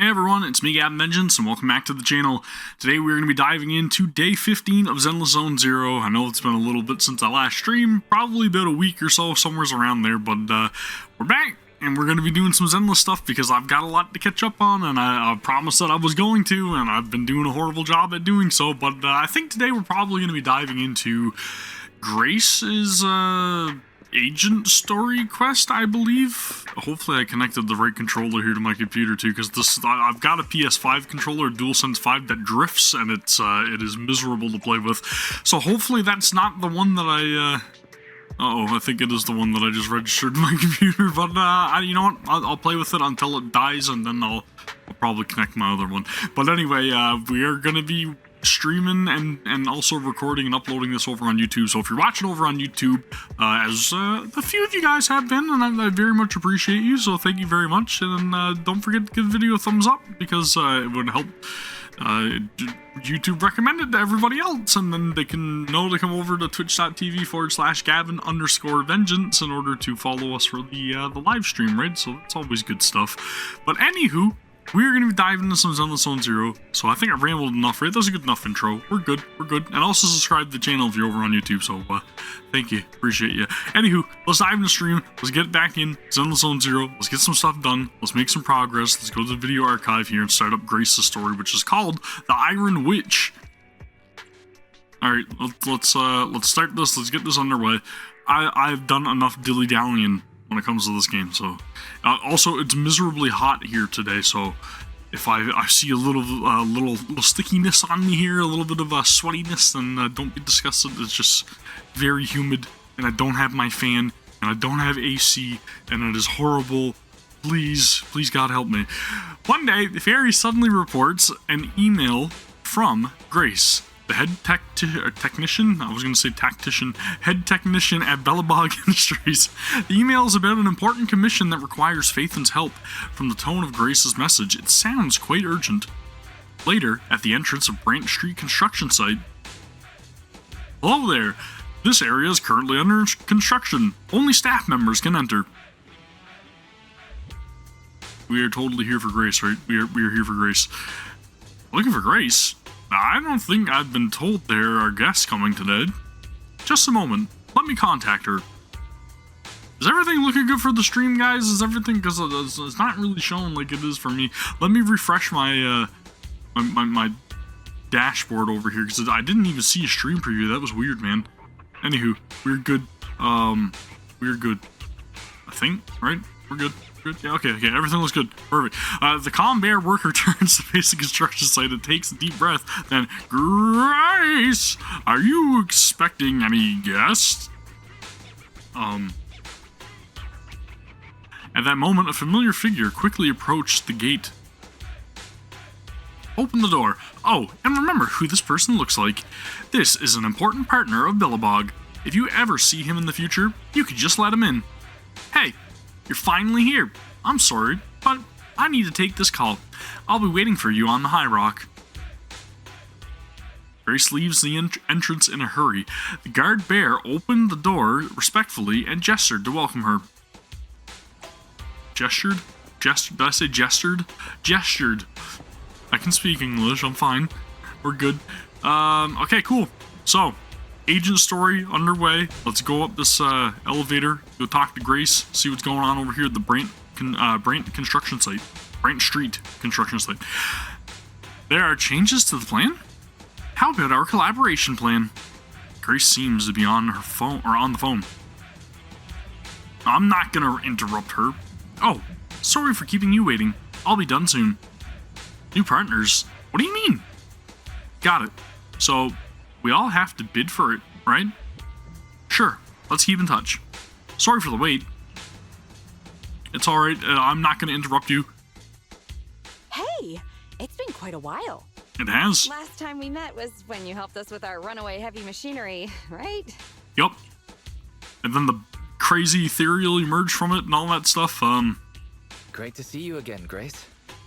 Hey everyone, it's me Gavin Vengeance, and welcome back to the channel. Today we're going to be diving into day 15 of Zenless Zone Zero. I know it's been a little bit since I last streamed, probably about a week or so, somewhere around there, but we're back, and we're going to be doing some Zenless stuff because I've got a lot to catch up on, and I promised that I was going to, and I've been doing a horrible job at doing so, but I think today we're probably going to be diving into Grace's agent story quest, I believe. Hopefully I connected the right controller here to my computer too, because I've got a PS5 controller, a DualSense 5 that drifts, and it is miserable to play with. So hopefully that's not the one that I think it is the one that I just registered in my computer, but you know what, I'll play with it until it dies, and then I'll probably connect my other one. But anyway, we are gonna be streaming and also recording and uploading this over on YouTube. So if you're watching over on YouTube, as a few of you guys have been, and I very much appreciate you, so thank you very much. And don't forget to give the video a thumbs up, because it would help YouTube recommend it to everybody else, and then they can know to come over to twitch.tv/Gavin_Vengeance in order to follow us for the live stream, right? So that's always good stuff. But anywho, we're going to be diving into some Zenless Zone Zero, so I think I rambled enough, right? That was a good enough intro. We're good, And also subscribe to the channel if you're over on YouTube, so thank you, appreciate you. Anywho, let's dive into the stream, let's get back in Zenless Zone Zero, let's get some stuff done, let's make some progress, let's go to the video archive here and start up Grace's story, which is called The Iron Witch. Alright, let's start this, let's get this underway. I've done enough dilly-dallying when it comes to this game, so also it's miserably hot here today, so if I see a little stickiness on me here, a little bit of sweatiness, then don't be disgusted. It's just very humid, and I don't have my fan, and I don't have AC, and it is horrible. Please God help me. One day, the fairy suddenly reports an email from Grace, the head technician, I was going to say tactician, head technician at Belobog Industries. The email is about an important commission that requires Phaethon's help. From the tone of Grace's message, it sounds quite urgent. Later, at the entrance of Brant Street construction site. Hello there. This area is currently under construction. Only staff members can enter. We are totally here for Grace, right? We are here for Grace. Looking for Grace? I don't think I've been told there are guests coming today. Just a moment. Let me contact her. Is everything looking good for the stream, guys? Is everything, because it's not really showing like it is for me. Let me refresh my my dashboard over here, because I didn't even see a stream preview. That was weird, man. Anywho, we're good. We're good. I think, right? We're good. Yeah, okay, everything looks good. Perfect. The calm bear worker turns to face the construction site and takes a deep breath. Then, Grace, are you expecting any guests? At that moment, a familiar figure quickly approached the gate. Open the door. Oh, and remember who this person looks like. This is an important partner of Belobog. If you ever see him in the future, you could just let him in. Hey, you're finally here. I'm sorry, but I need to take this call. I'll be waiting for you on the high rock. Grace leaves the entrance in a hurry. The guard bear opened the door respectfully and gestured to welcome her. Gestured? Did I say gestured? Gestured. I can speak English, I'm fine. We're good. Okay, cool. So, agent story underway. Let's go up this elevator, go talk to Grace, see what's going on over here at the Brant construction site. Brant Street construction site. There are changes to the plan? How about our collaboration plan? Grace seems to be on her phone, or on the phone. I'm not gonna interrupt her. Oh, sorry for keeping you waiting. I'll be done soon. New partners? What do you mean? Got it. So, we all have to bid for it, right? Sure, let's keep in touch. Sorry for the wait. It's alright, I'm not going to interrupt you. Hey, it's been quite a while. It has. Last time we met was when you helped us with our runaway heavy machinery, right? Yup. And then the crazy ethereal emerged from it and all that stuff, Great to see you again, Grace.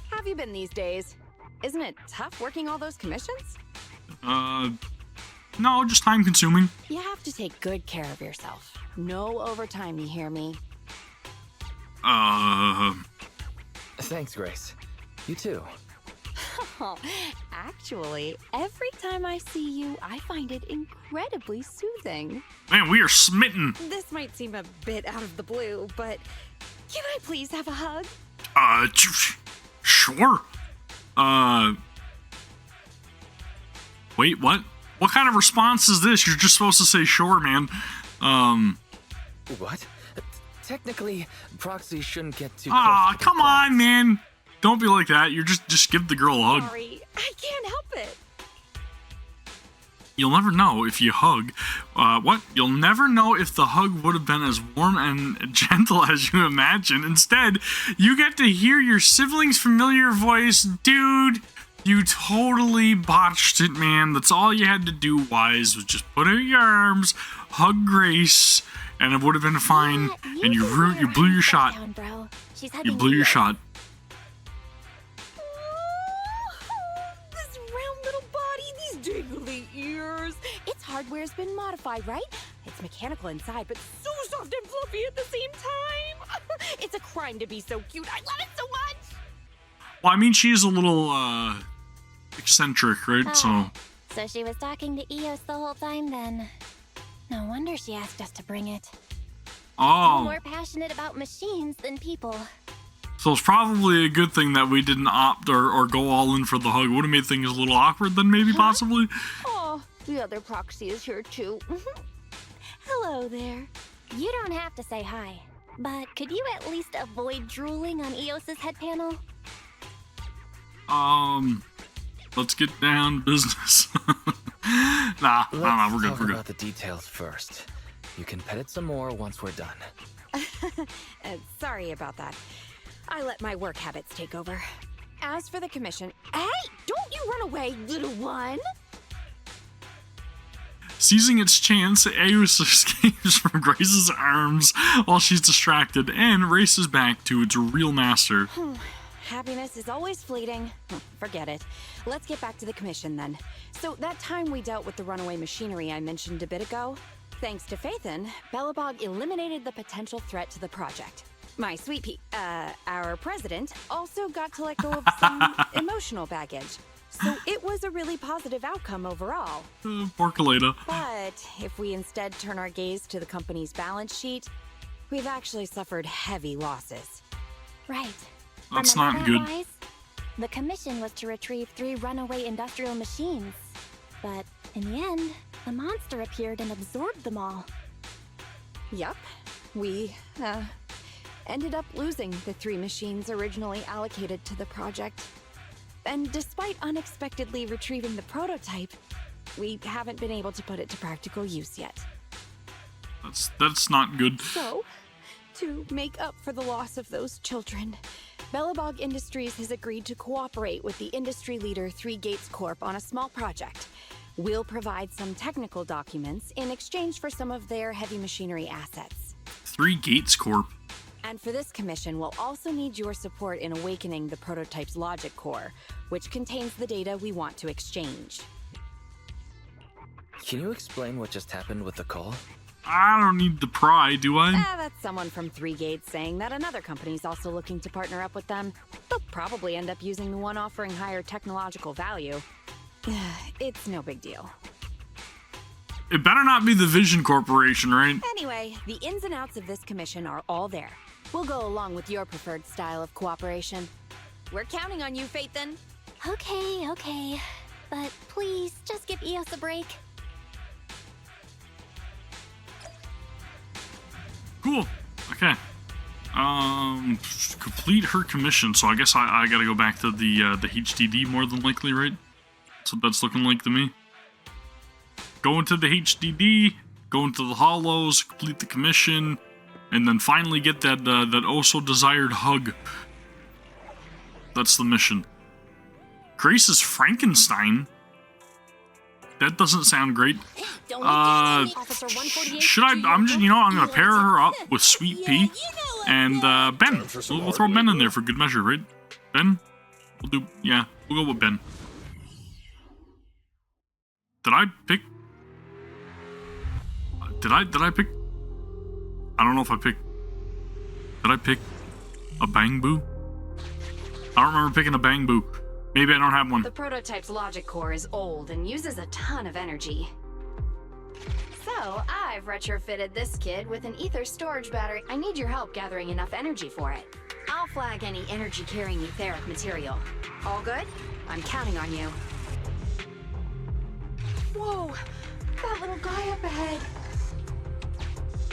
How have you been these days? Isn't it tough working all those commissions? No, just time consuming. You have to take good care of yourself. No overtime, you hear me? Thanks, Grace. You too. Oh, actually, every time I see you, I find it incredibly soothing. Man, we are smitten. This might seem a bit out of the blue, but can I please have a hug? Sure. Wait, what? What kind of response is this? You're just supposed to say sure, man. What? Technically, proxies shouldn't get too close. Ah, to their come on, clients. man. Don't be like that. You're just give the girl a hug. Sorry, I can't help it. You'll never know if you hug. What? You'll never know if the hug would have been as warm and gentle as you imagine. Instead, you get to hear your sibling's familiar voice. Dude, you totally botched it, man. That's all you had to do, Wise, was just put out your arms, hug Grace, and it would have been fine. Yeah, And you blew your shot. Down, bro. She's You blew your shot. This round little body, these jiggly ears. Its hardware's been modified, right? It's mechanical inside, but so soft and fluffy at the same time. It's a crime to be so cute. I love it so much. Well, I mean, she's a little, eccentric, right? So she was talking to Eos the whole time then. No wonder she asked us to bring it. Oh. More passionate about machines than people. So it's probably a good thing that we didn't opt or go all in for the hug. Would have made things a little awkward then, maybe, possibly. Oh, the other proxy is here too. Hello there. You don't have to say hi, but could you at least avoid drooling on Eos's head panel? Let's get down to business. Nah, we're good, Talk we're good. about the details first. You can pet it some more once we're done. Sorry about that. I let my work habits take over. As for the commission, hey, don't you run away, little one. Seizing its chance, Eos escapes from Grace's arms while she's distracted and races back to its real master. Happiness is always fleeting. Forget it. Let's get back to the commission then. So that time we dealt with the runaway machinery I mentioned a bit ago, thanks to Phaethon, Belobog eliminated the potential threat to the project. My sweet our president, also got to let go of some emotional baggage. So it was a really positive outcome overall. Poor Kaleda. But if we instead turn our gaze to the company's balance sheet, we've actually suffered heavy losses. Right. That's Remember not that, good. Wise? The commission was to retrieve 3 runaway industrial machines. But in the end, a monster appeared and absorbed them all. Yup. We, ended up losing the 3 machines originally allocated to the project. And despite unexpectedly retrieving the prototype, we haven't been able to put it to practical use yet. That's not good. So, to make up for the loss of those children, Belobog Industries has agreed to cooperate with the industry leader 3 Gates Corp on a small project. We'll provide some technical documents in exchange for some of their heavy machinery assets. 3 Gates Corp. And for this commission, we'll also need your support in awakening the prototype's logic core, which contains the data we want to exchange. Can you explain what just happened with the call? I don't need to pry, do I? That's someone from 3 Gates saying that another company's also looking to partner up with them. They'll probably end up using the one offering higher technological value. It's no big deal. It better not be the Vision Corporation, right? Anyway, the ins and outs of this commission are all there. We'll go along with your preferred style of cooperation. We're counting on you, Phaethon. Okay. But please, just give Eos a break. Cool. Okay. Complete her commission. So I guess I gotta go back to the HDD more than likely, right? That's what that's looking like to me. Go into the HDD, go into the hollows, complete the commission, and then finally get that oh so desired hug. That's the mission. Grace's Frankenstein? That doesn't sound great. Should I? I'm just, I'm gonna pair her up with Sweet Pea and Ben. We'll throw Ben in there for good measure, right? Ben? We'll go with Ben. Did I pick? Did I pick? I don't know if I picked. Did I pick a Bang Boo? I don't remember picking a bang boo. Maybe I don't have one. The prototype's logic core is old and uses a ton of energy. So, I've retrofitted this kid with an ether storage battery. I need your help gathering enough energy for it. I'll flag any energy-carrying etheric material. All good? I'm counting on you. Whoa! That little guy up ahead!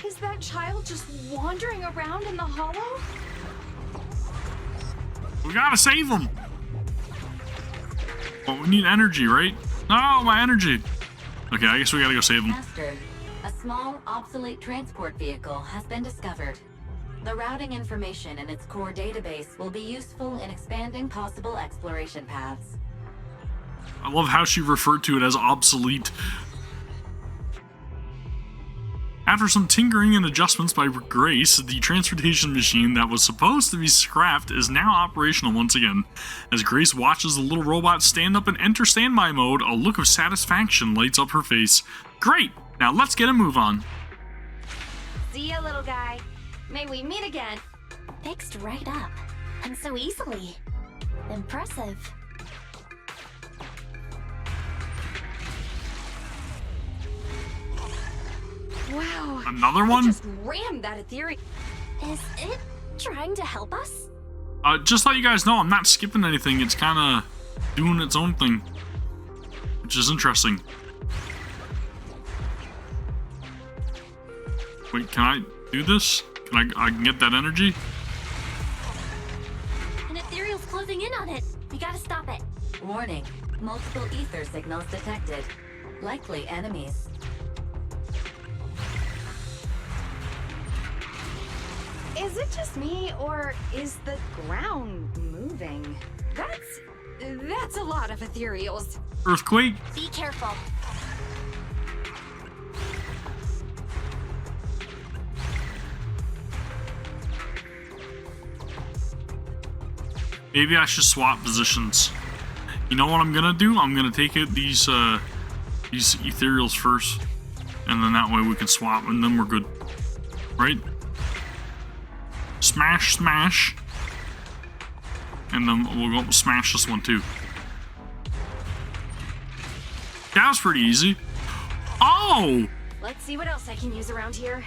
Is that child just wandering around in the hollow? We gotta save him! Well, we need energy, right? Oh, my energy! Okay, I guess we gotta go save him. Master, a small, obsolete transport vehicle has been discovered. The routing information in its core database will be useful in expanding possible exploration paths. I love how she referred to it as obsolete. After some tinkering and adjustments by Grace, the transportation machine that was supposed to be scrapped is now operational once again. As Grace watches the little robot stand up and enter standby mode, a look of satisfaction lights up her face. Great! Now let's get a move on. See ya, little guy. May we meet again. Fixed right up. And so easily. Impressive. Wow. Another I one? just rammed that ethereal. Is it trying to help us? Just let you guys know, I'm not skipping anything. It's kind of doing its own thing, which is interesting. Wait, can I do this? Can I can get that energy? An ethereal's closing in on it. We gotta stop it. Warning, multiple ether signals detected. Likely enemies. Is it just me, or is the ground moving? That's a lot of ethereals. Earthquake? Be careful. Maybe I should swap positions. You know what I'm gonna do? I'm gonna take out these ethereals first, and then that way we can swap, and then we're good, right? Smash, smash, and then we'll go smash this one too. That was pretty easy. Oh! Let's see what else I can use around here.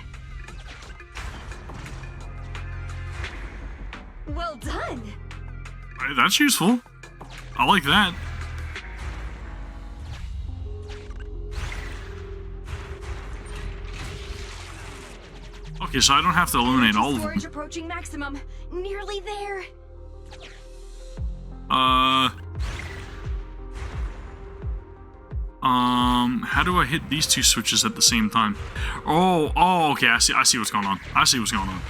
Well done! Hey, that's useful. I like that. Okay, so I don't have to eliminate all of them. Storage approaching maximum. Nearly there. How do I hit these two switches at the same time? Oh, okay, I see what's going on. I see what's going on.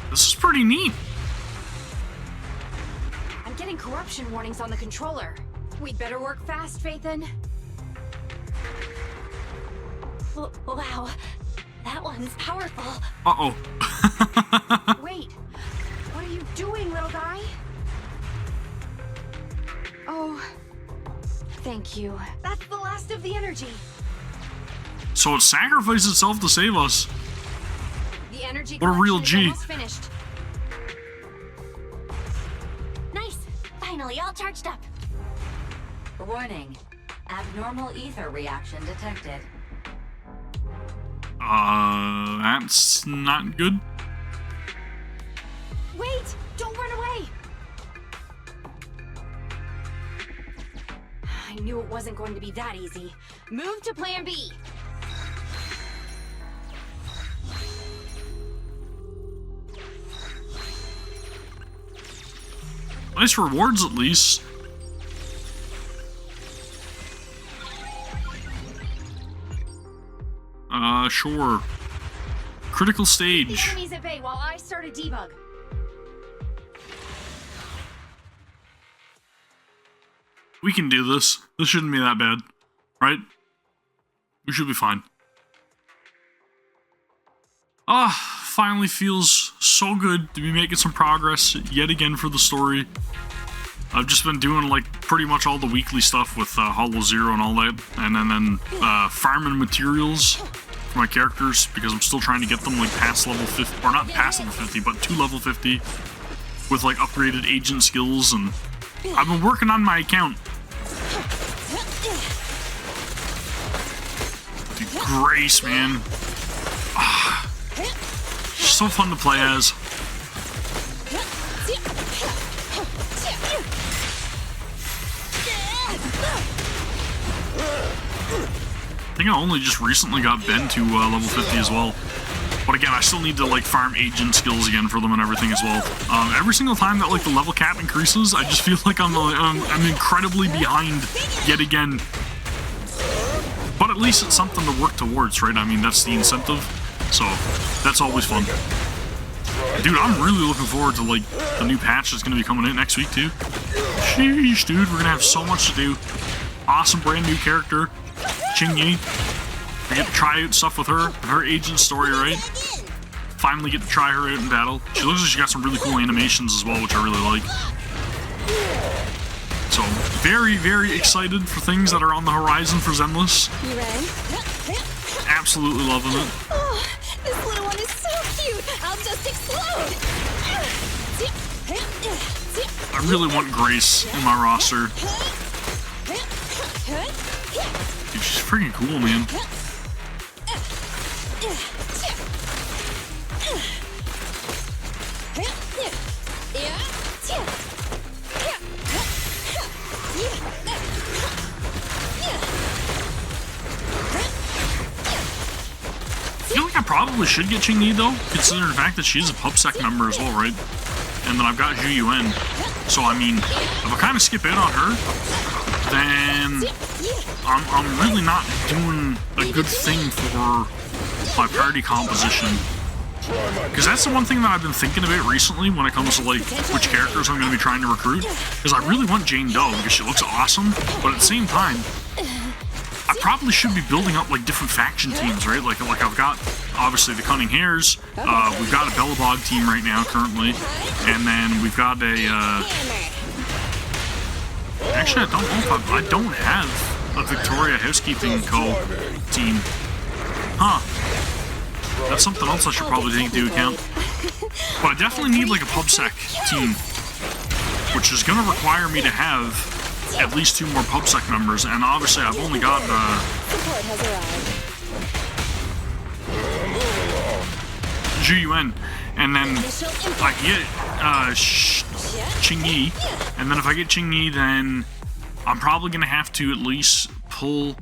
This is pretty neat. I'm getting corruption warnings on the controller. We'd better work fast, Phaethon. Wow, that one's powerful. Uh-oh. Wait, what are you doing, little guy? Oh, thank you. That's the last of the energy. So it sacrificed itself to save us. The energy What a real collection is G. almost finished. Nice. Finally, all charged up. Warning, abnormal ether reaction detected. That's not good. Wait! Don't run away! I knew it wasn't going to be that easy. Move to plan B. Nice rewards, at least. Sure. Critical The stage. enemies at bay while I start a debug. We can do this. This shouldn't be that bad, right? We should be fine. Finally feels so good to be making some progress yet again for the story. I've just been doing like pretty much all the weekly stuff with Hollow Zero and all that, and then farming materials for my characters because I'm still trying to get them like past level 50, or not past level 50, but to level 50 with like upgraded agent skills, and I've been working on my account. Dude, Grace, man. She's so fun to play as. I think I only just recently got Ben to level 50 as well. But again, I still need to like farm agent skills again for them and everything as well. Every single time that like the level cap increases, I just feel like I'm incredibly behind yet again. But at least it's something to work towards, right? I mean, that's the incentive. So that's always fun. Dude, I'm really looking forward to like the new patch that's going to be coming in next week too. Sheesh, dude, we're going to have so much to do. Awesome brand new character, Ching-Yi. I get to try out stuff with her agent story, right? Finally get to try her out in battle. She looks like she got some really cool animations as well, which I really like. So, very, very excited for things that are on the horizon for Zenless. You ready? Absolutely loving it. Oh, this little one is so cute. I'll just explode. I really want Grace in my roster. Dude, she's freaking cool, man. I feel like I probably should get Ching-Yi though, considering the fact that she's a PubSec member as well, right? And then I've got Zhu Yuan. So I mean, if I kind of skip out on her, then I'm really not doing a good thing for my party composition. Because that's the one thing that I've been thinking about recently when it comes to like which characters I'm going to be trying to recruit. Because I really want Jane Doe because she looks awesome, but at the same time, I probably should be building up like different faction teams, right? Like I've got obviously the Cunning Hares. We've got a Belobog team right now currently, and then we've got a. Actually, I don't know if I don't have a Victoria Housekeeping Co. team. Huh. That's something else I should probably take into account. But I definitely need like a PubSec team, which is going to require me to have at least 2 more PubSec members, and obviously I've only got Zhu Yuan, and then I get Ching-Yi, and then if I get Ching-Yi, then I'm probably going to have to at least pull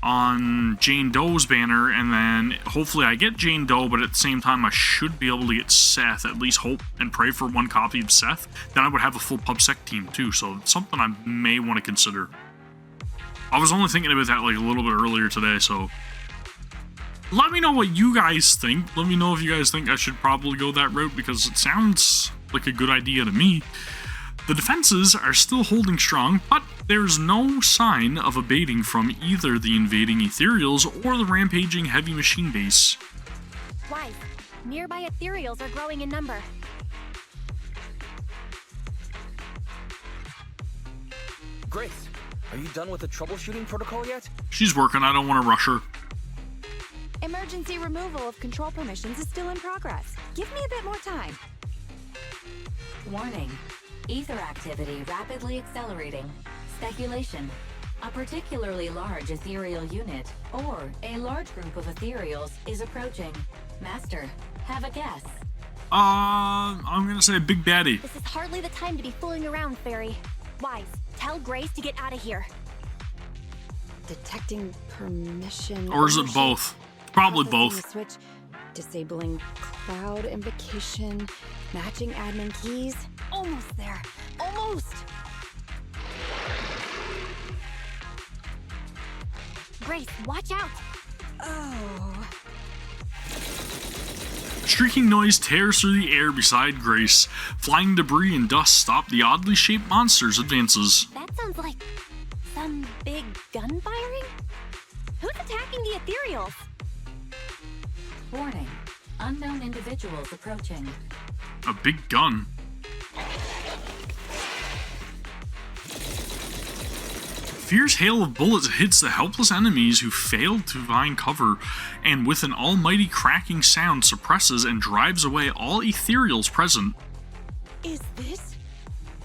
on Jane Doe's banner, and then hopefully I get Jane Doe, but at the same time I should be able to get Seth, at least hope and pray for 1 copy of Seth. Then I would have a full PubSec team too, so it's something I may want to consider. I was only thinking about that like a little bit earlier today, so let me know what you guys think. Let me know if you guys think I should probably go that route, because it sounds like a good idea to me. The defenses are still holding strong, but there's no sign of abating from either the invading ethereals or the rampaging heavy machine base. Why? Nearby ethereals are growing in number. Grace, are you done with the troubleshooting protocol yet? She's working, I don't want to rush her. Emergency removal of control permissions is still in progress. Give me a bit more time. Warning. Ether activity rapidly accelerating. Speculation. A particularly large ethereal unit, or a large group of ethereals, is approaching. Master, have a guess. I'm gonna say Big Daddy. This is hardly the time to be fooling around, Fairy. Wise, tell Grace to get out of here. Detecting permission. Or is it both? Probably both. Switch. Disabling cloud invocation. Matching admin keys. Almost there. Almost. Grace, watch out! Oh. Shrieking noise tears through the air beside Grace. Flying debris and dust stop the oddly shaped monster's advances. That sounds like some big gun firing? Who's attacking the ethereals? Warning. Unknown individuals approaching. A big gun. fierce hail of bullets hits the helpless enemies who failed to find cover, and with an almighty cracking sound suppresses and drives away all ethereals present. Is this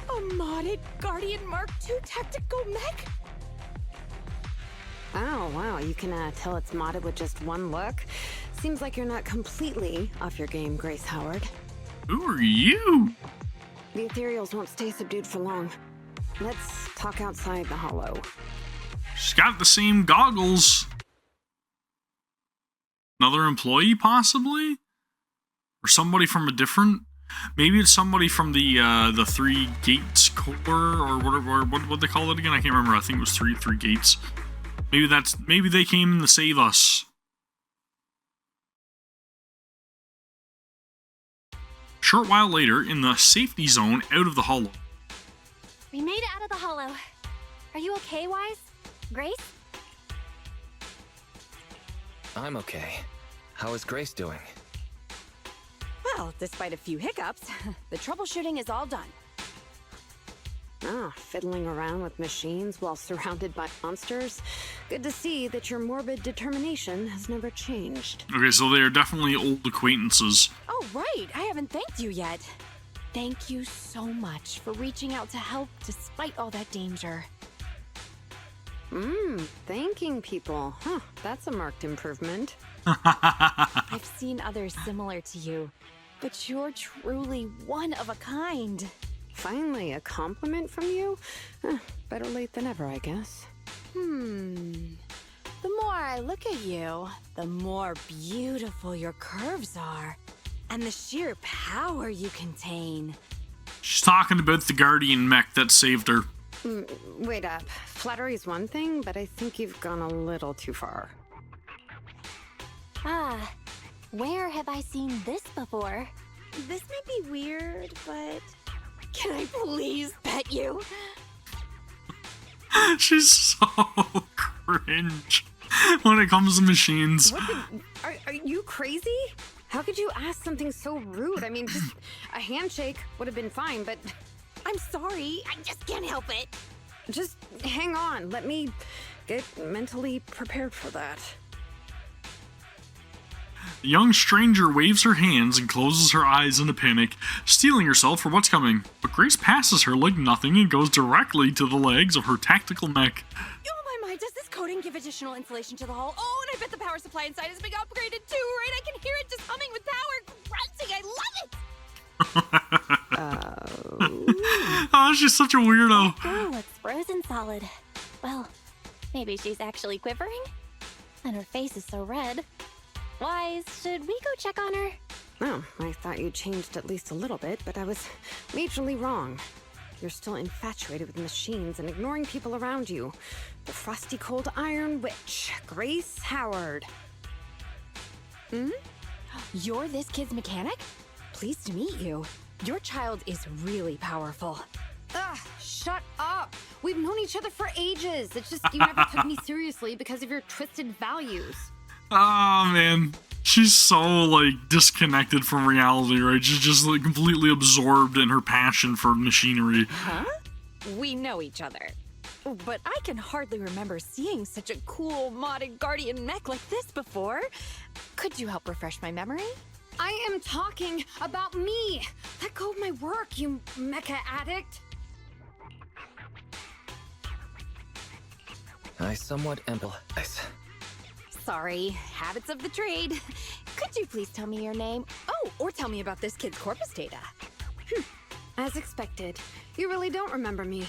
a modded Guardian Mark II tactical mech? Oh, wow, you can tell it's modded with just one look. Seems like you're not completely off your game, Grace Howard. Who are you? The ethereals won't stay subdued for long. Let's talk outside the hollow. She's got the same goggles. Another employee, possibly? Or somebody from a different... Maybe it's somebody from the Three Gates Corps, or whatever, what they call it again? I can't remember. I think it was three gates. Maybe they came to save us. Short while later, in the safety zone out of the hollow. We made it out of the hollow. Are you okay, Wise? Grace? I'm okay. How is Grace doing? Well, despite a few hiccups, the troubleshooting is all done. Fiddling around with machines while surrounded by monsters. Good to see that your morbid determination has never changed. Okay, so they are definitely old acquaintances. Oh, right. I haven't thanked you yet. Thank you so much for reaching out to help despite all that danger. Thanking people. Huh, that's a marked improvement. I've seen others similar to you, but you're truly one of a kind. Finally, a compliment from you? Better late than ever, I guess. The more I look at you, the more beautiful your curves are, and the sheer power you contain. She's talking about the Guardian mech that saved her. Wait up. Flattery's one thing, but I think you've gone a little too far. Where have I seen this before? This may be weird, but... Can I please pet you? She's so cringe when it comes to machines. Are you crazy? How could you ask something so rude? I mean, just a handshake would have been fine, but... I'm sorry, I just can't help it. Just hang on, let me get mentally prepared for that. The young stranger waves her hands and closes her eyes in a panic, steeling herself for what's coming. But Grace passes her like nothing and goes directly to the legs of her tactical mech. Oh my, does this coating give additional insulation to the hull? Oh, and I bet the power supply inside has been upgraded too, right? I can hear it just humming with power, grunting, I love it! Oh, she's such a weirdo. Girl looks frozen solid. Well, maybe she's actually quivering? And her face is so red. Wise, should we go check on her? Oh, I thought you changed at least a little bit, but I was majorly wrong. You're still infatuated with machines and ignoring people around you. The frosty cold iron witch, Grace Howard. You're this kid's mechanic? Pleased to meet you. Your child is really powerful. Ugh, shut up. We've known each other for ages. It's just you never took me seriously because of your twisted values. Oh, man. She's so, like, disconnected from reality, right? She's just, like, completely absorbed in her passion for machinery. Huh? We know each other. But I can hardly remember seeing such a cool modded Guardian mech like this before. Could you help refresh my memory? I am talking about me. Let go of my work, you mecha addict. I somewhat empathize. Sorry, habits of the trade. Could you please tell me your name? Oh, or tell me about this kid's corpus data. As expected, you really don't remember me.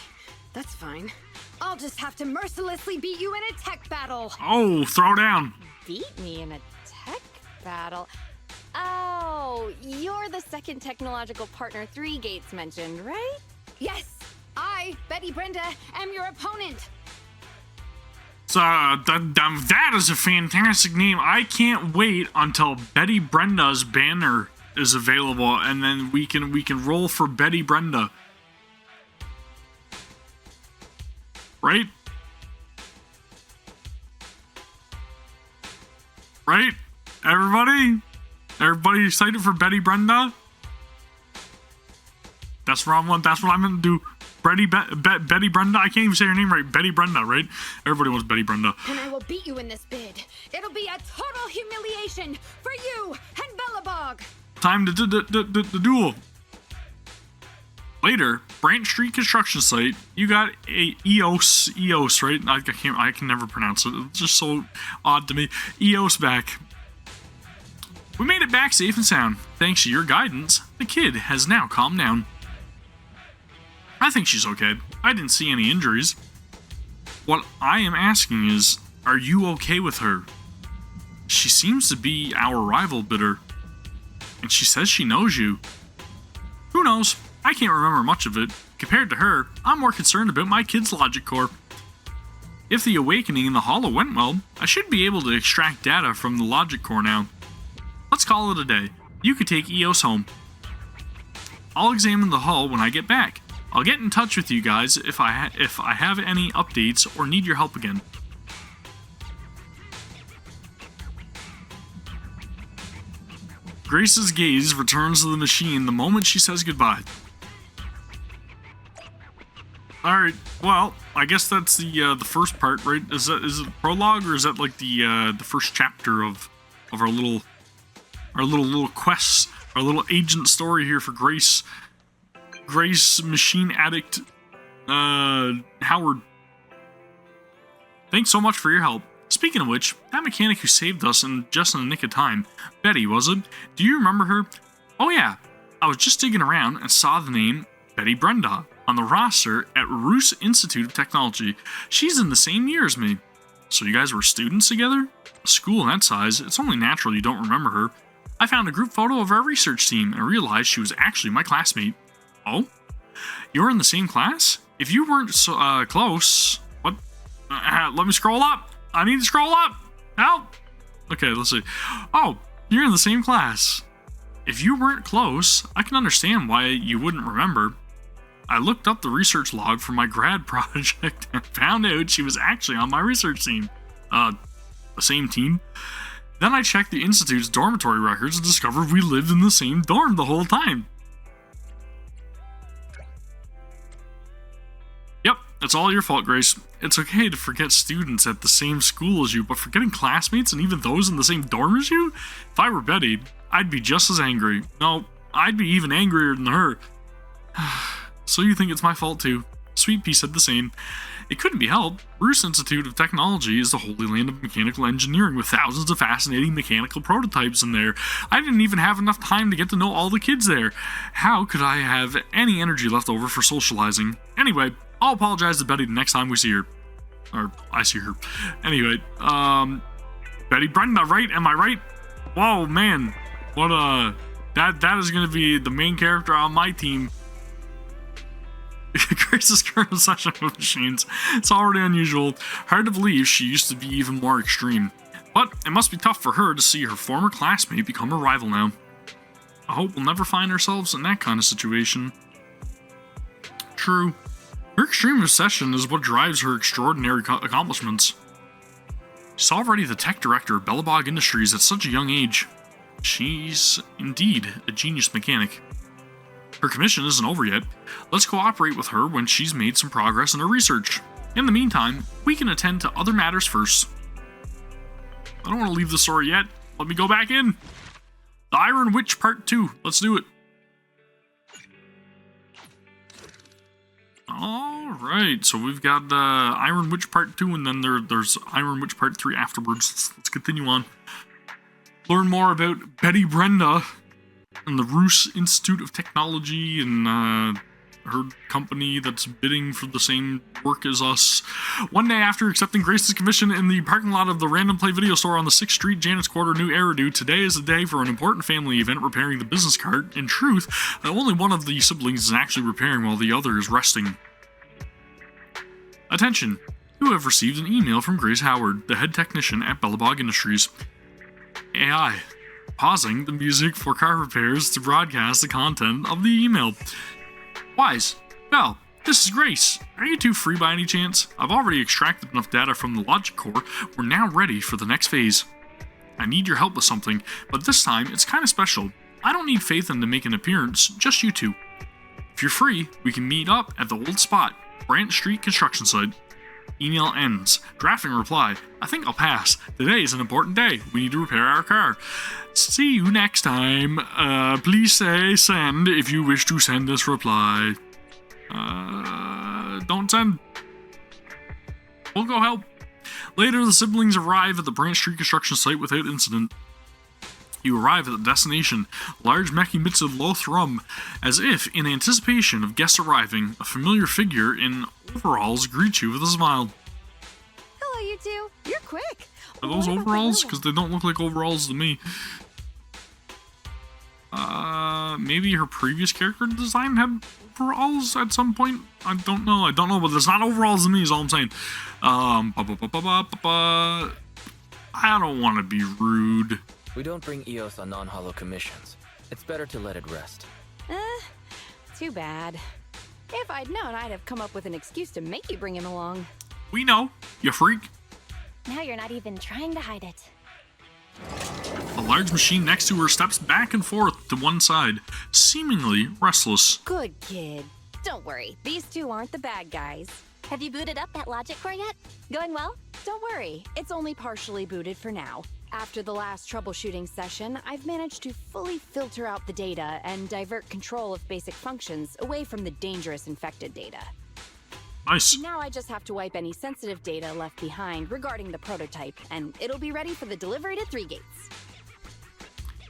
That's fine. I'll just have to mercilessly beat you in a tech battle. Oh, throw down. Beat me in a tech battle? Oh, you're the second technological partner Three Gates mentioned, right? Yes, I, Betty Brenda, am your opponent. So, that is a fantastic name. I can't wait until Betty Brenda's banner is available, and then we can roll for Betty Brenda. Right? Right? Everybody? Everybody excited for Betty Brenda? That's what I want. That's what I'm gonna do. Betty Brenda. I can't even say her name right. Betty Brenda, right? Everybody wants Betty Brenda. And I will beat you in this bid. It'll be a total humiliation for you and Bellabog. Time to duel. Later, Brant Street construction site. You got a EOS, right? I can never pronounce it. It's just so odd to me. EOS back. We made it back safe and sound. Thanks to your guidance, the kid has now calmed down. I think she's okay. I didn't see any injuries. What I am asking is, are you okay with her? She seems to be our rival bidder, and she says she knows you. Who knows? I can't remember much of it. Compared to her, I'm more concerned about my kid's logic core. If the awakening in the hollow went well, I should be able to extract data from the logic core now. Let's call it a day. You could take EOS home. I'll examine the hull when I get back. I'll get in touch with you guys if I have any updates or need your help again. Grace's gaze returns to the machine the moment she says goodbye. Alright, well, I guess that's the first part, right? Is it prologue, or is that like the first chapter of our little quests, our little agent story here for Grace machine addict Howard. Thanks so much for your help. Speaking of which, that mechanic who saved us just in the nick of time, Betty, was it? Do you remember her? Oh yeah, I was just digging around and saw the name Betty Brenda on the roster at Roos Institute of Technology. She's in the same year as me. So you guys were students together? A school that size, it's only natural you don't remember her. I found a group photo of our research team and realized she was actually my classmate. Oh? You're in the same class? If you weren't so close... What? Let me scroll up! I need to scroll up! Help! Okay, let's see. Oh, you're in the same class. If you weren't close, I can understand why you wouldn't remember. I looked up the research log for my grad project and found out she was actually on my research team. The same team? Then I checked the Institute's dormitory records and discovered we lived in the same dorm the whole time. Yep, it's all your fault, Grace. It's okay to forget students at the same school as you, but forgetting classmates and even those in the same dorm as you? If I were Betty, I'd be just as angry. No, I'd be even angrier than her. So you think it's my fault too? Sweet Pea said the same. It couldn't be helped. Roos Institute of Technology is the holy land of mechanical engineering with thousands of fascinating mechanical prototypes in there. I didn't even have enough time to get to know all the kids there. How could I have any energy left over for socializing? Anyway, I'll apologize to Betty the next time we see her. Or, I see her. Anyway, Betty Brenda, right? Am I right? Whoa, man. What, that is gonna be the main character on my team. Grace's current obsession with machines. It's already unusual. Hard to believe she used to be even more extreme. But it must be tough for her to see her former classmate become a rival now. I hope we'll never find ourselves in that kind of situation. True. Her extreme obsession is what drives her extraordinary accomplishments. She's already the tech director of Bellabog Industries at such a young age. She's indeed a genius mechanic. Her commission isn't over yet. Let's cooperate with her when she's made some progress in her research. In the meantime, we can attend to other matters first. I don't want to leave the story yet. Let me go back in. The Iron Witch Part 2. Let's do it. Alright, so we've got Iron Witch Part 2, and then there's Iron Witch Part 3 afterwards. Let's continue on. Learn more about Betty Brenda and the Roos Institute of Technology and her company that's bidding for the same work as us. One day after accepting Grace's commission in the parking lot of the Random Play video store on the 6th Street, Janet's Quarter, New Eridu, today is the day for an important family event repairing the business cart. In truth, only one of the siblings is actually repairing while the other is resting. Attention! You have received an email from Grace Howard, the head technician at Bellabog Industries. AI. Pausing the music for car repairs to broadcast the content of the email. Wise. Belle, this is Grace. Are you two free by any chance? I've already extracted enough data from the logic core. We're now ready for the next phase. I need your help with something, but this time it's kind of special. I don't need Phaethon to make an appearance, just you two. If you're free, we can meet up at the old spot, Brant Street construction site. Email ends. Drafting reply. I think I'll pass. Today is an important day. We need to repair our car. See you next time. Please say send if you wish to send this reply. Don't send. We'll go help. Later, the siblings arrive at the Brant Street construction site without incident. You arrive at the destination, large mech emits a low thrum, as if in anticipation of guests arriving. A familiar figure in overalls greets you with a smile. Hello, you two. You're quick. Are those overalls? Because they don't look like overalls to me. Maybe her previous character design had overalls at some point? I don't know, but there's not overalls to me is all I'm saying. I don't want to be rude. We don't bring EOS on non-hollow commissions. It's better to let it rest. Too bad. If I'd known, I'd have come up with an excuse to make you bring him along. We know, you freak. Now you're not even trying to hide it. A large machine next to her steps back and forth to one side, seemingly restless. Good kid. Don't worry, these two aren't the bad guys. Have you booted up that logic core yet? Going well? Don't worry, it's only partially booted for now. After the last troubleshooting session, I've managed to fully filter out the data and divert control of basic functions away from the dangerous infected data. Nice. Now I just have to wipe any sensitive data left behind regarding the prototype, and it'll be ready for the delivery to 3 gates.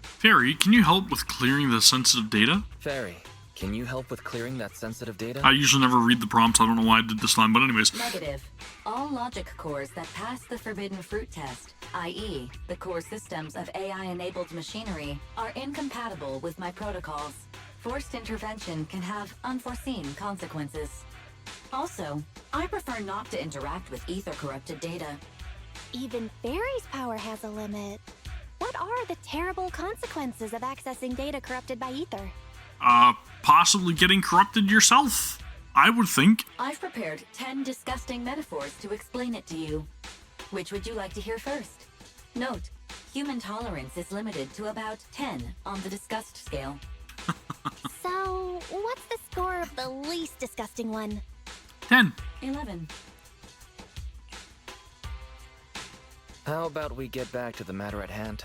Fairy, can you help with clearing the sensitive data? Fairy, can you help with clearing that sensitive data? I usually never read the prompts. I don't know why I did this time, but anyways. Negative. All logic cores that pass the forbidden fruit test, i.e., the core systems of AI-enabled machinery, are incompatible with my protocols. Forced intervention can have unforeseen consequences. Also, I prefer not to interact with ether-corrupted data. Even Fairy's power has a limit. What are the terrible consequences of accessing data corrupted by ether? Possibly getting corrupted yourself, I would think. I've prepared 10 disgusting metaphors to explain it to you. Which would you like to hear first? Note, human tolerance is limited to about 10 on the disgust scale. So, what's the score of the least disgusting one? 10. 11. How about we get back to the matter at hand?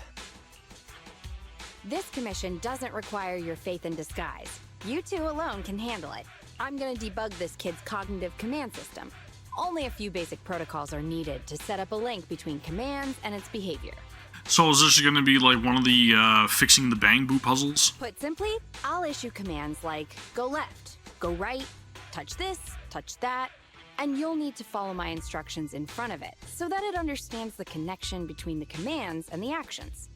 This commission doesn't require your faith in disguise. You two alone can handle it. I'm gonna debug this kid's cognitive command system. Only a few basic protocols are needed to set up a link between commands and its behavior. So is this going to be like one of the fixing the bang boo puzzles? Put simply, I'll issue commands like go left, go right, touch this, touch that, and you'll need to follow my instructions in front of it so that it understands the connection between the commands and the actions.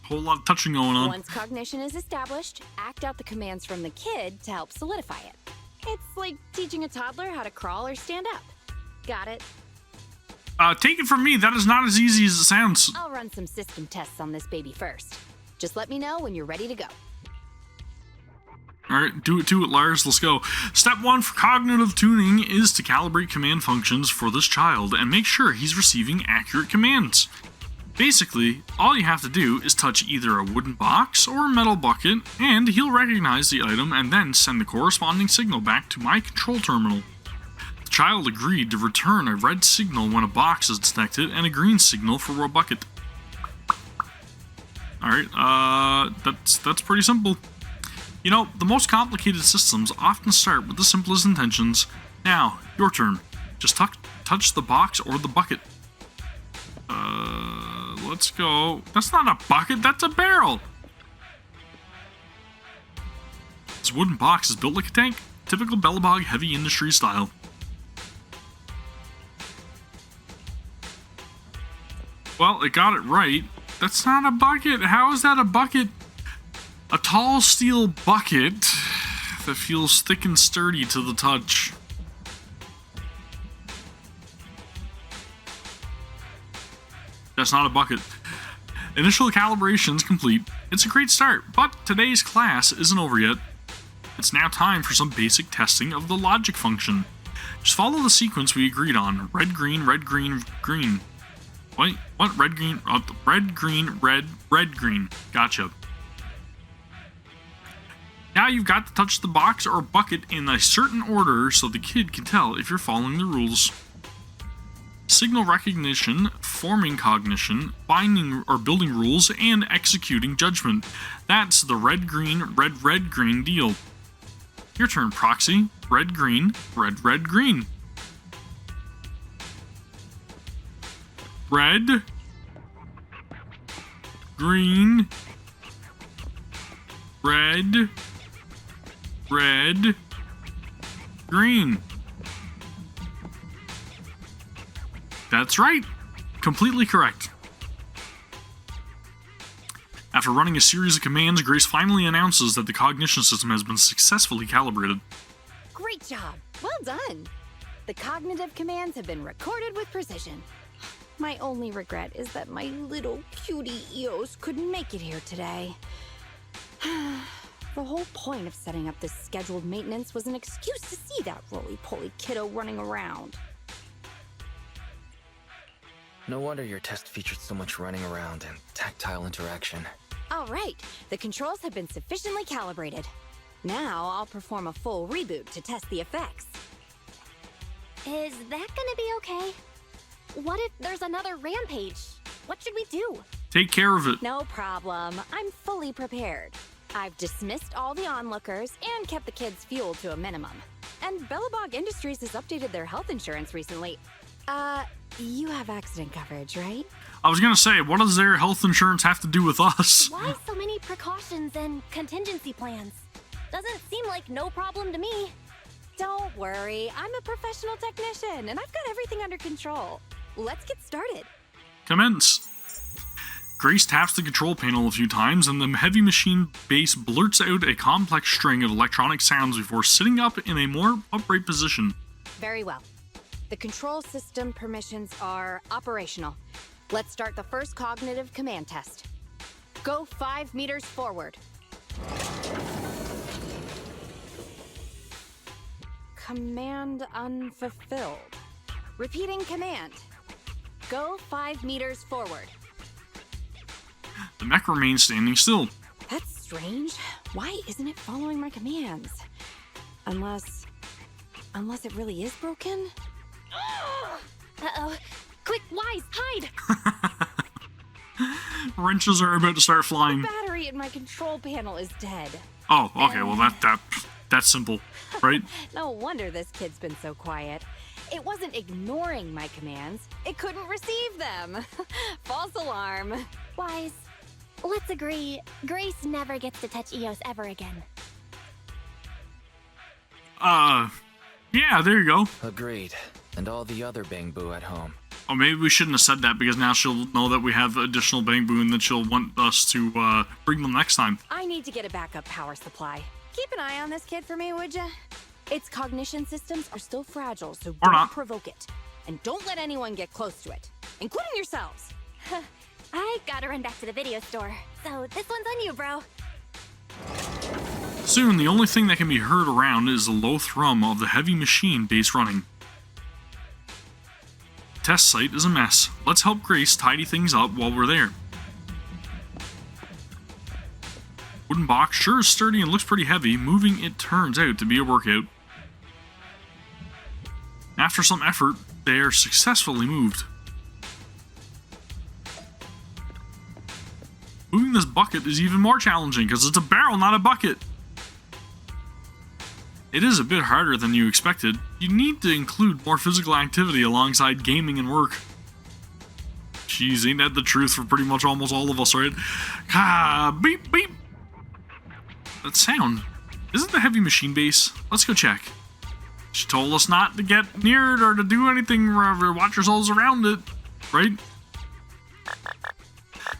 Whole lot of touching going on. Once cognition is established, act out the commands from the kid to help solidify it. It's like teaching a toddler how to crawl or stand up. Got it? Take it from me, that is not as easy as it sounds. I'll run some system tests on this baby first. Just let me know when you're ready to go. Alright, do it Lars, let's go. Step 1 for cognitive tuning is to calibrate command functions for this child and make sure he's receiving accurate commands. Basically, all you have to do is touch either a wooden box or a metal bucket, and he'll recognize the item and then send the corresponding signal back to my control terminal. The child agreed to return a red signal when a box is detected and a green signal for a bucket. Alright, that's pretty simple. You know, the most complicated systems often start with the simplest intentions. Now, your turn. Just touch the box or the bucket. Let's go. That's not a bucket, that's a barrel! This wooden box is built like a tank. Typical Belobog heavy industry style. Well, it got it right. That's not a bucket. How is that a bucket? A tall steel bucket that feels thick and sturdy to the touch. That's not a bucket. Initial calibration's complete. It's a great start, but today's class isn't over yet. It's now time for some basic testing of the logic function. Just follow the sequence we agreed on. Red, green, red, green, green. Wait, what? Red, green, red, green, red, red, green. Gotcha. Now you've got to touch the box or bucket in a certain order so the kid can tell if you're following the rules. Signal recognition, forming cognition, binding or building rules, and executing judgment. That's the red-green, red-red-green deal. Your turn, Proxy. Red-green, red-red-green. Red. Green. Red. Red. Green. That's right. Completely correct. After running a series of commands, Grace finally announces that the cognition system has been successfully calibrated. Great job! Well done! The cognitive commands have been recorded with precision. My only regret is that my little cutie Eos couldn't make it here today. The whole point of setting up this scheduled maintenance was an excuse to see that roly-poly kiddo running around. No wonder your test featured so much running around and tactile interaction. All right, the controls have been sufficiently calibrated. Now I'll perform a full reboot to test the effects. Is that gonna be okay? What if there's another rampage? What should we do? Take care of it. No problem. I'm fully prepared. I've dismissed all the onlookers and kept the kids' fuel to a minimum. And Bellabog Industries has updated their health insurance recently. You have accident coverage, right? I was gonna say, what does their health insurance have to do with us? Why so many precautions and contingency plans? Doesn't seem like no problem to me. Don't worry, I'm a professional technician and I've got everything under control. Let's get started. Commence. Grace taps the control panel a few times and the heavy machine base blurts out a complex string of electronic sounds before sitting up in a more upright position. Very well. The control system permissions are operational. Let's start the first cognitive command test. Go 5 meters forward. Command unfulfilled. Repeating command. Go 5 meters forward. The mech remains standing still. That's strange. Why isn't it following my commands? Unless it really is broken? Uh-oh. Quick, Wise, hide! Wrenches are about to start The flying. battery in my control panel is dead. Oh, okay, well that's simple, right? No wonder this kid's been so quiet. It wasn't ignoring my commands. It couldn't receive them. False alarm. Wise, let's agree, Grace never gets to touch Eos ever again. Yeah, there you go. Agreed. And all the other Bang Boo at home. Oh, maybe we shouldn't have said that because now she'll know that we have additional Bang Boo and then she'll want us to bring them next time. I need to get a backup power supply. Keep an eye on this kid for me, would ya? Its cognition systems are still fragile, so Or don't not. provoke it. And don't let anyone get close to it, including yourselves. I gotta run back to the video store. So this one's on you, bro. Soon, the only thing that can be heard around is the low thrum of the heavy machine base running. The test site is a mess. Let's help Grace tidy things up while we're there. Wooden box sure is sturdy and looks pretty heavy. Moving it turns out to be a workout. After some effort, they are successfully moved. Moving this bucket is even more challenging because it's a barrel, not a bucket. It is a bit harder than you expected. You need to include more physical activity alongside gaming and work. Jeez, ain't that the truth for pretty much almost all of us, right? Ah, beep, beep. That sound. Isn't the heavy machine base? Let's go check. She told us not to get near it or to do anything or watch ourselves around it, right?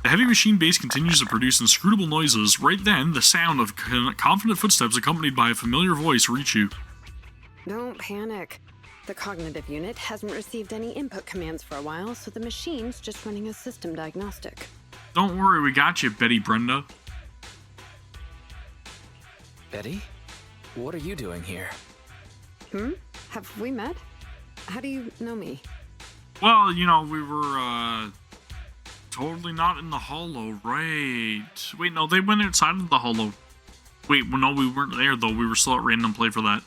The heavy machine base continues to produce inscrutable noises. Right then, the sound of confident footsteps accompanied by a familiar voice reach you. Don't panic. The cognitive unit hasn't received any input commands for a while, so the machine's just running a system diagnostic. Don't worry, we got you, Betty Brenda. Betty? What are you doing here? Have we met? How do you know me? Well, you know, we were, totally not in the holo, right? Wait, no, they went outside of the holo. Wait, well, no, we weren't there, though. We were still at random play for that.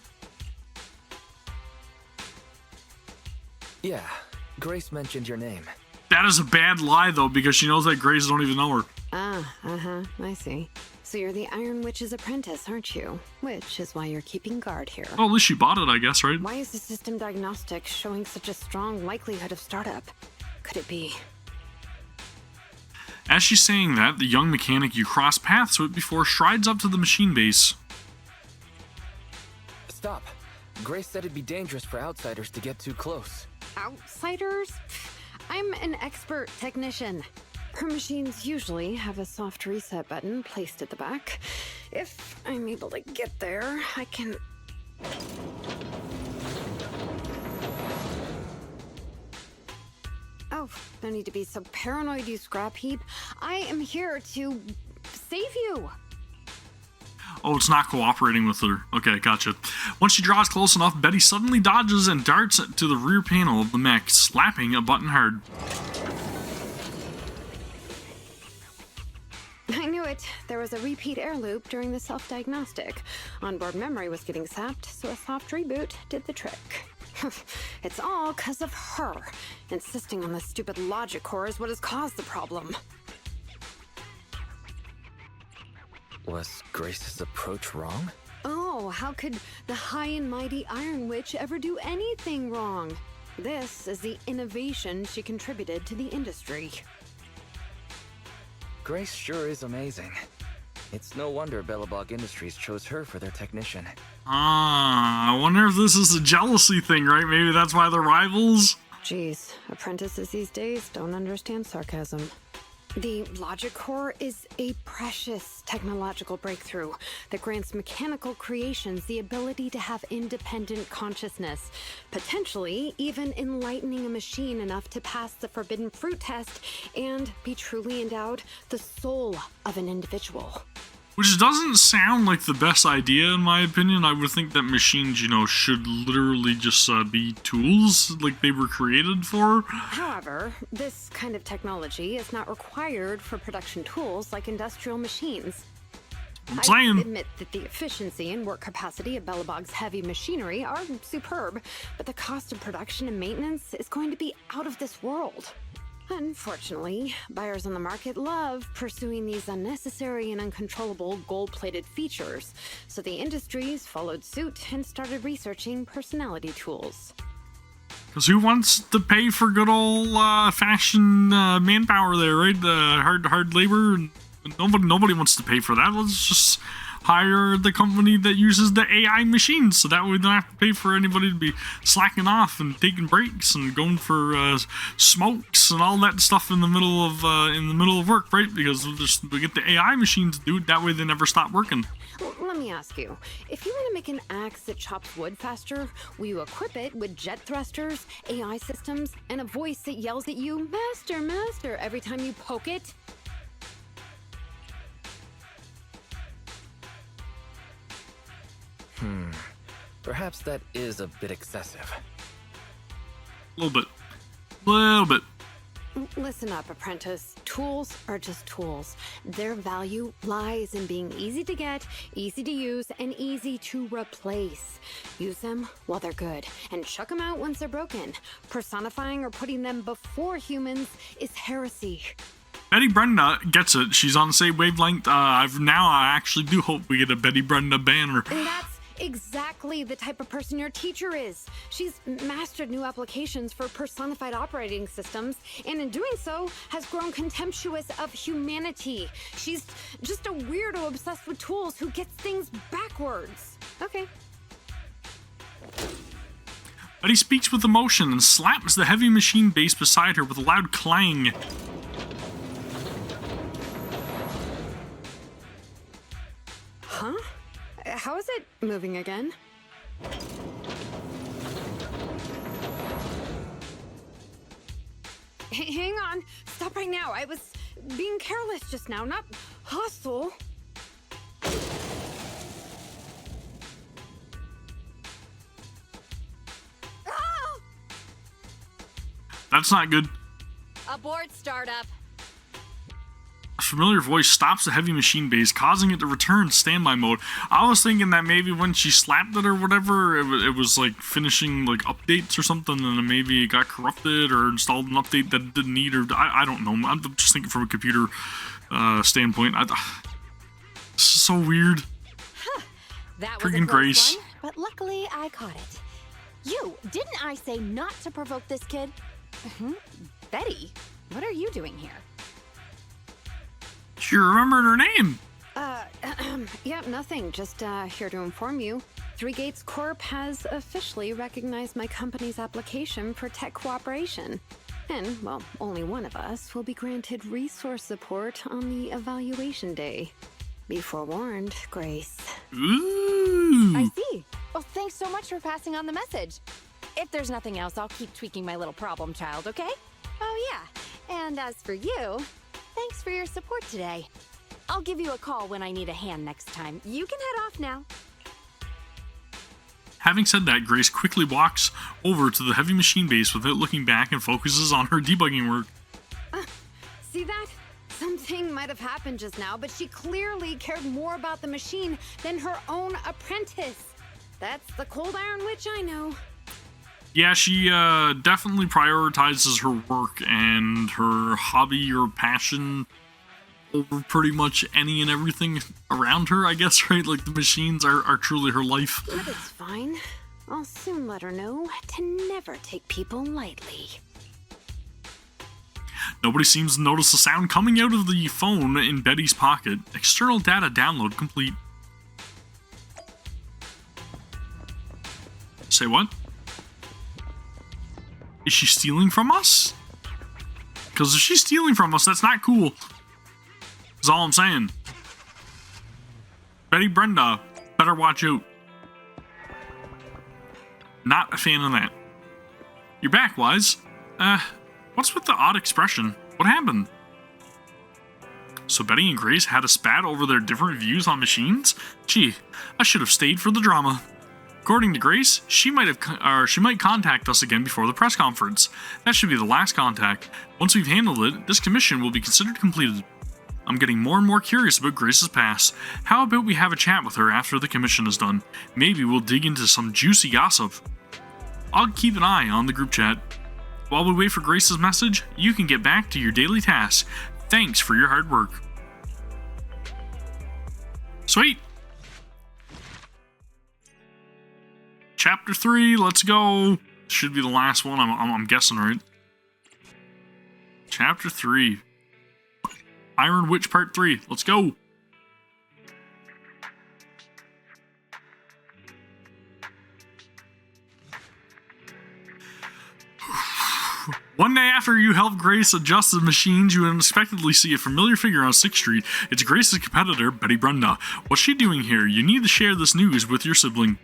Yeah, Grace mentioned your name. That is a bad lie, though, because she knows that Grace don't even know her. I see. So you're the Iron Witch's apprentice, aren't you? Which is why you're keeping guard here. Well, at least she bought it, I guess, right? Why is the system diagnostic showing such a strong likelihood of startup? Could it be? As she's saying that, the young mechanic you cross paths with before strides up to the machine base. Stop. Grace said it'd be dangerous for outsiders to get too close. Outsiders? I'm an expert technician. Her machines usually have a soft reset button placed at the back. If I'm able to get there, I can... Oh, no need to be so paranoid, you scrap heap. I am here to save you. Oh, it's not cooperating with her. Okay, gotcha. Once she draws close enough, Betty suddenly dodges and darts to the rear panel of the mech, slapping a button hard. I knew it. There was a repeat air loop during the self-diagnostic. Onboard memory was getting sapped, so a soft reboot did the trick. It's all because of her. Insisting on the stupid logic core is what has caused the problem. Was Grace's approach wrong? Oh, how could the high and mighty Iron Witch ever do anything wrong? This is the innovation she contributed to the industry. Grace sure is amazing. It's no wonder Belobog Industries chose her for their technician. Ah, I wonder if this is a jealousy thing, right? Maybe that's why they're rivals? Jeez, apprentices these days don't understand sarcasm. The logic core is a precious technological breakthrough that grants mechanical creations the ability to have independent consciousness, potentially even enlightening a machine enough to pass the forbidden fruit test and be truly endowed the soul of an individual. Which doesn't sound like the best idea, in my opinion. I would think that machines, should literally just be tools, like they were created for. However, this kind of technology is not required for production tools like industrial machines. I'm I saying. admit that the efficiency and work capacity of Belobog's heavy machinery are superb, but the cost of production and maintenance is going to be out of this world. Unfortunately, buyers on the market love pursuing these unnecessary and uncontrollable gold-plated features, so the industries followed suit and started researching personality tools. Because who wants to pay for good old fashion manpower there, right? The hard labor. Nobody wants to pay for that. Let's just hire the company that uses the AI machines, so that way we don't have to pay for anybody to be slacking off and taking breaks and going for smokes and all that stuff in the middle of work, right? Because we get the AI machines to do it. That way they never stop working. Well, let me ask you, if you want to make an axe that chops wood faster, will you equip it with jet thrusters, AI systems, and a voice that yells at you, "Master, Master," every time you poke it? Perhaps that is a bit excessive. A little bit. Listen up, apprentice. Tools are just tools. Their value lies in being easy to get, easy to use, and easy to replace. Use them while they're good, and chuck them out once they're broken. Personifying or putting them before humans is heresy. Betty Brenda gets it. She's on the same wavelength. I actually do hope we get a Betty Brenda banner. And that's exactly the type of person your teacher is. She's mastered new applications for personified operating systems, and in doing so, has grown contemptuous of humanity. She's just a weirdo obsessed with tools who gets things backwards. Okay. Betty speaks with emotion and slaps the heavy machine base beside her with a loud clang. Huh? How is it moving again? Hang on. Stop right now. I was being careless just now, not hostile. Ah! That's not good. Abort startup. A familiar voice stops the heavy machine base, causing it to return to standby mode. I was thinking that maybe when she slapped it or whatever, it was like finishing like updates or something, and then maybe it got corrupted or installed an update that it didn't need, or I don't know. I'm just thinking from a computer standpoint. This is so weird. That was Freaking a close Grace. one, but luckily I caught it. Didn't I say not to provoke this kid? Betty, what are you doing here? She remembered her name. Yeah, nothing. Just here to inform you. Three Gates Corp has officially recognized my company's application for tech cooperation. And, well, only one of us will be granted resource support on the evaluation day. Be forewarned, Grace. Ooh. I see. Well, thanks so much for passing on the message. If there's nothing else, I'll keep tweaking my little problem child, okay? Oh, yeah. And as for you, thanks for your support today. I'll give you a call when I need a hand next time. You can head off now. Having said that, Grace quickly walks over to the heavy machine base without looking back and focuses on her debugging work. See that? Something might have happened just now, but she clearly cared more about the machine than her own apprentice. That's the cold iron witch I know. Yeah, she definitely prioritizes her work and her hobby or passion over pretty much any and everything around her, I guess, right? Like, the machines are truly her life. But it's fine. I'll soon let her know to never take people lightly. Nobody seems to notice the sound coming out of the phone in Betty's pocket. External data download complete. Say what? Is she stealing from us? Because if she's stealing from us, that's not cool. That's all I'm saying. Betty Brenda, better watch out. Not a fan of that. You're back, Wise. What's with the odd expression? What happened? So Betty and Grace had a spat over their different views on machines? Gee, I should have stayed for the drama. According to Grace, she might contact us again before the press conference. That should be the last contact. Once we've handled it, this commission will be considered completed. I'm getting more and more curious about Grace's past. How about we have a chat with her after the commission is done? Maybe we'll dig into some juicy gossip. I'll keep an eye on the group chat. While we wait for Grace's message, you can get back to your daily tasks. Thanks for your hard work. Sweet. Chapter 3, let's go. Should be the last one, I'm guessing, right? Chapter 3. Iron Witch Part 3, let's go. One day after you help Grace adjust the machines, you unexpectedly see a familiar figure on 6th Street. It's Grace's competitor, Betty Brenda. What's she doing here? You need to share this news with your sibling.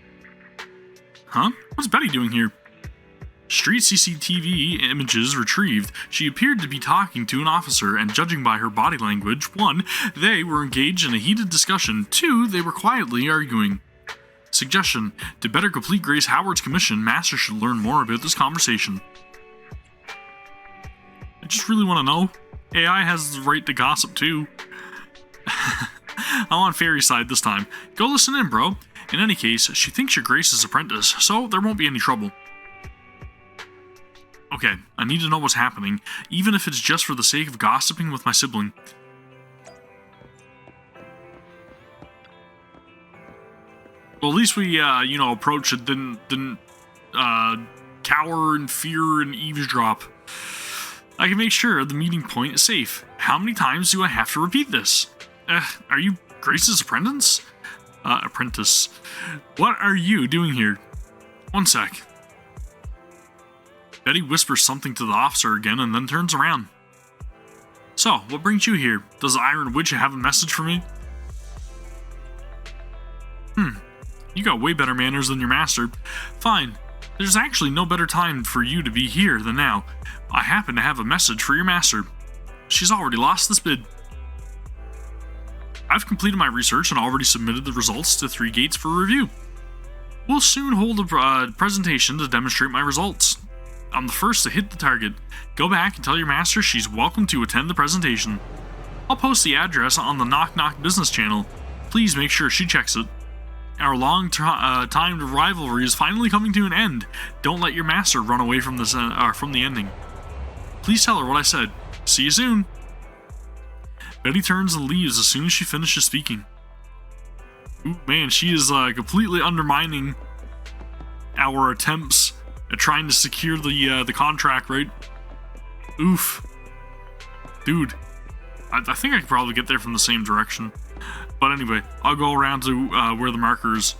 Huh? What's Betty doing here? Street CCTV images retrieved. She appeared to be talking to an officer, and judging by her body language, 1, they were engaged in a heated discussion. 2, they were quietly arguing. Suggestion: to better complete Grace Howard's commission, Master should learn more about this conversation. I just really want to know. AI has the right to gossip too. I'm on Fairy's side this time. Go listen in, bro. In any case, she thinks you're Grace's apprentice, so there won't be any trouble. Okay, I need to know what's happening, even if it's just for the sake of gossiping with my sibling. Well, at least we, approach it, didn't cower in fear and eavesdrop. I can make sure the meeting point is safe. How many times do I have to repeat this? Are you Grace's apprentice? Apprentice. What are you doing here? One sec. Betty whispers something to the officer again and then turns around. So, what brings you here? Does the Iron Witch have a message for me? You got way better manners than your master. Fine. There's actually no better time for you to be here than now. I happen to have a message for your master. She's already lost this bid. I've completed my research and already submitted the results to 3 Gates for review. We'll soon hold a presentation to demonstrate my results. I'm the first to hit the target. Go back and tell your master she's welcome to attend the presentation. I'll post the address on the Knock Knock business channel. Please make sure she checks it. Our long-timed rivalry is finally coming to an end. Don't let your master run away from the ending. Please tell her what I said. See you soon. Betty turns and leaves as soon as she finishes speaking. Ooh, man, she is completely undermining our attempts at trying to secure the contract, right? Oof. Dude, I think I could probably get there from the same direction. But anyway, I'll go around to where the marker is.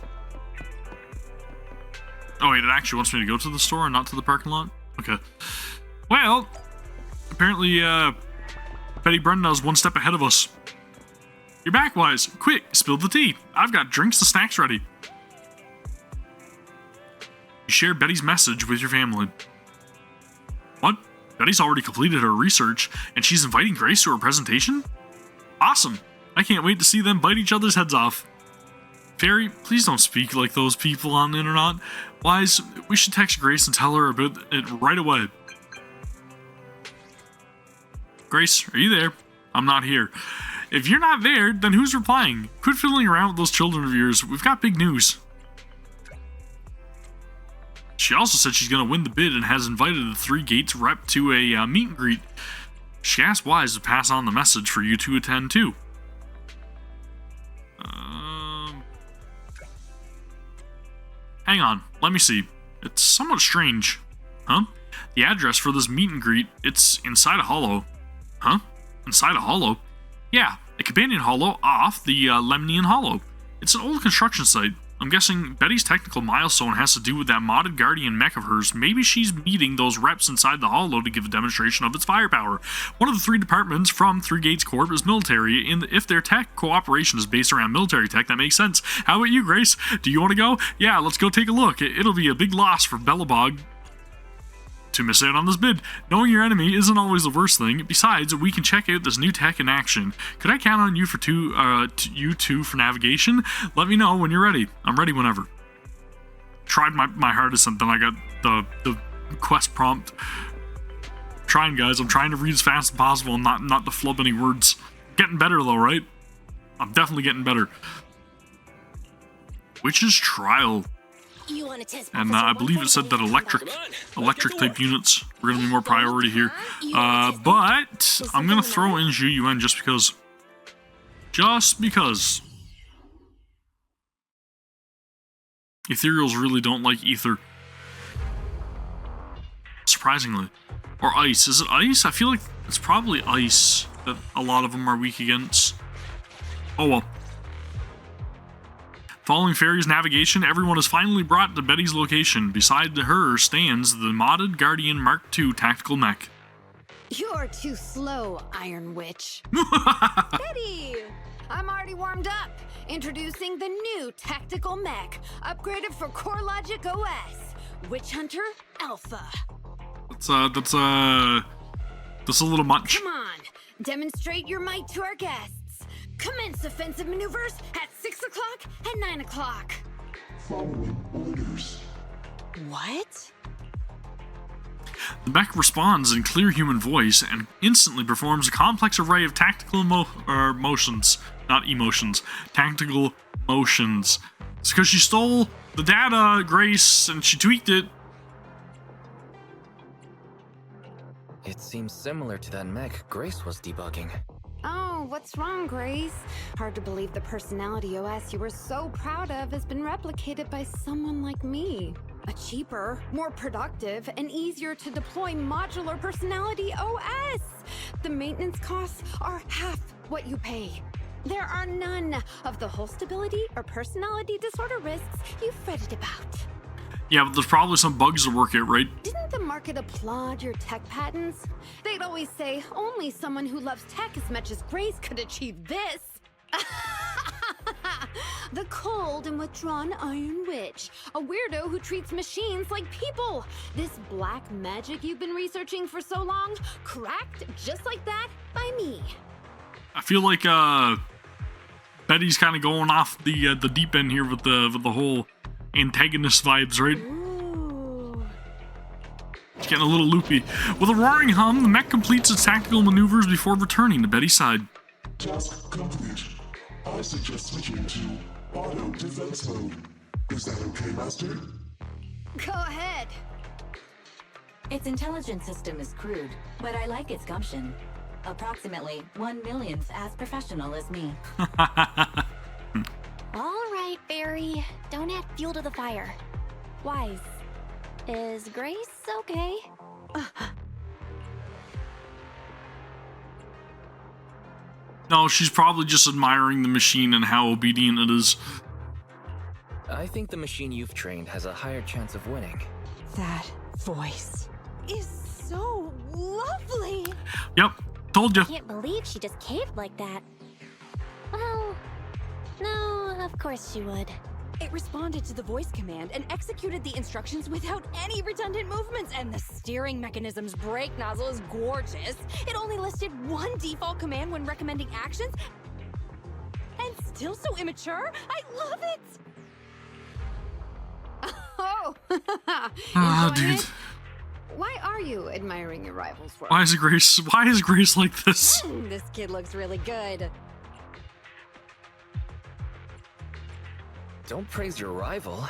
Oh wait, it actually wants me to go to the store and not to the parking lot? Okay. Well, apparently Betty Brenda's one step ahead of us. You're back, Wise. Quick, spill the tea. I've got drinks and snacks ready. You shared Betty's message with your family. What? Betty's already completed her research, and she's inviting Grace to her presentation? Awesome. I can't wait to see them bite each other's heads off. Fairy, please don't speak like those people on the internet. Wise, we should text Grace and tell her about it right away. Grace, are you there? I'm not here. If you're not there, then who's replying? Quit fiddling around with those children of yours. We've got big news. She also said she's going to win the bid and has invited the Three Gates rep to a meet and greet. She asked Wise to pass on the message for you to attend too. Hang on, let me see. It's somewhat strange. Huh? The address for this meet and greet, it's inside a hollow. Huh? Inside a hollow? Yeah, a companion hollow off the Lemnian Hollow. It's an old construction site. I'm guessing Betty's technical milestone has to do with that modded guardian mech of hers. Maybe she's meeting those reps inside the hollow to give a demonstration of its firepower. One of the three departments from Three Gates Corp is military, and if their tech cooperation is based around military tech, that makes sense. How about you, Grace? Do you want to go? Yeah, let's go take a look. It'll be a big loss for Belobog to miss out on this bid. Knowing your enemy isn't always the worst thing. Besides, we can check out this new tech in action. Could I count on you for you two for navigation? Let me know when you're ready. I'm ready whenever. Tried my hardest and then I got the quest prompt. Trying, guys. I'm trying to read as fast as possible and not to flub any words. Getting better though, right? I'm definitely getting better. Witch's Trial. And I believe it said that electric type units were going to be more priority here. But I'm going to throw in Zhu Yuan just because. Just because. Ethereals really don't like ether. Surprisingly. Or ice. Is it ice? I feel like it's probably ice that a lot of them are weak against. Oh well. Following Fairy's navigation, everyone is finally brought to Betty's location. Beside her stands the modded Guardian Mark II tactical mech. You're too slow, Iron Witch. Betty! I'm already warmed up. Introducing the new tactical mech, upgraded for CoreLogic OS. Witch Hunter Alpha. That's a little much. Come on, demonstrate your might to our guests. Commence offensive maneuvers at 6 o'clock and 9 o'clock. Following orders. What? The mech responds in clear human voice and instantly performs a complex array of tactical motions. Not emotions. Tactical motions. It's because she stole the data, Grace, and she tweaked it. It seems similar to that mech Grace was debugging. Oh, what's wrong, Grace? Hard to believe the personality OS you were so proud of has been replicated by someone like me. A cheaper, more productive, and easier to deploy modular personality OS. The maintenance costs are half what you pay. There are none of the whole stability or personality disorder risks you fretted about. Yeah, but there's probably some bugs to work out, right? Didn't the market applaud your tech patents? They'd always say only someone who loves tech as much as Grace could achieve this. The cold and withdrawn Iron Witch, a weirdo who treats machines like people. This black magic you've been researching for so long, cracked just like that by me. I feel like Betty's kind of going off the deep end here with the whole antagonist vibes, right? Ooh. It's getting a little loopy. With a roaring hum, the mech completes its tactical maneuvers before returning to Betty's side. Task complete. I suggest switching to auto defense mode. Is that okay, Master? Go ahead. Its intelligence system is crude, but I like its gumption. Approximately 1/1,000th as professional as me. All right, Barry. Don't add fuel to the fire. Wise. Is Grace okay? No, she's probably just admiring the machine and how obedient it is. I think the machine you've trained has a higher chance of winning. That voice is so lovely. Yep, told you. Can't believe she just caved like that. Well, no, of course she would. It responded to the voice command and executed the instructions without any redundant movements, and the steering mechanism's brake nozzle is gorgeous. It only listed one default command when recommending actions, and still so immature. I love it! Oh, Dude. it? Why are you admiring your rival's work? Why is Grace like this? This kid looks really good. Don't praise your rival.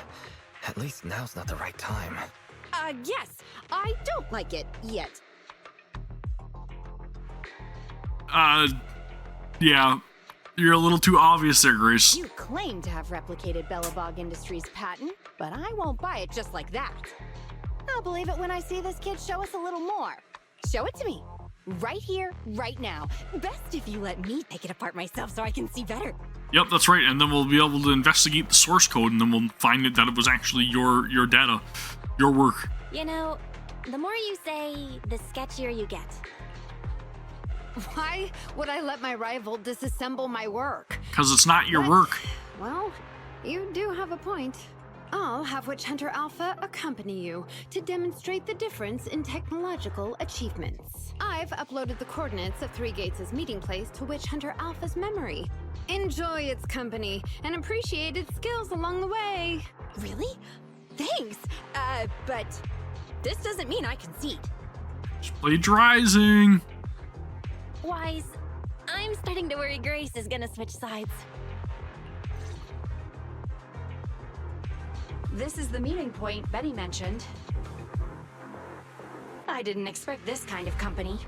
At least now's not the right time. Yes, I don't like it yet. Yeah. You're a little too obvious there, Grace. You claim to have replicated Belobog Industries' patent, but I won't buy it just like that. I'll believe it when I see this kid show us a little more. Show it to me. Right here, right now. Best if you let me take it apart myself so I can see better. Yep, that's right, and then we'll be able to investigate the source code, and then we'll find it that it was actually your data, your work. You know, the more you say, the sketchier you get. Why would I let my rival disassemble my work? Because it's not your What? work. Well, you do have a point. I'll have Witch Hunter Alpha accompany you to demonstrate the difference in technological achievements. I've uploaded the coordinates of Three Gates' meeting place to Witch Hunter Alpha's memory. Enjoy its company and appreciate its skills along the way. Really? Thanks. But this doesn't mean I concede. Plagiarizing. Wise, I'm starting to worry Grace is gonna switch sides. This is the meeting point Betty mentioned. I didn't expect this kind of company.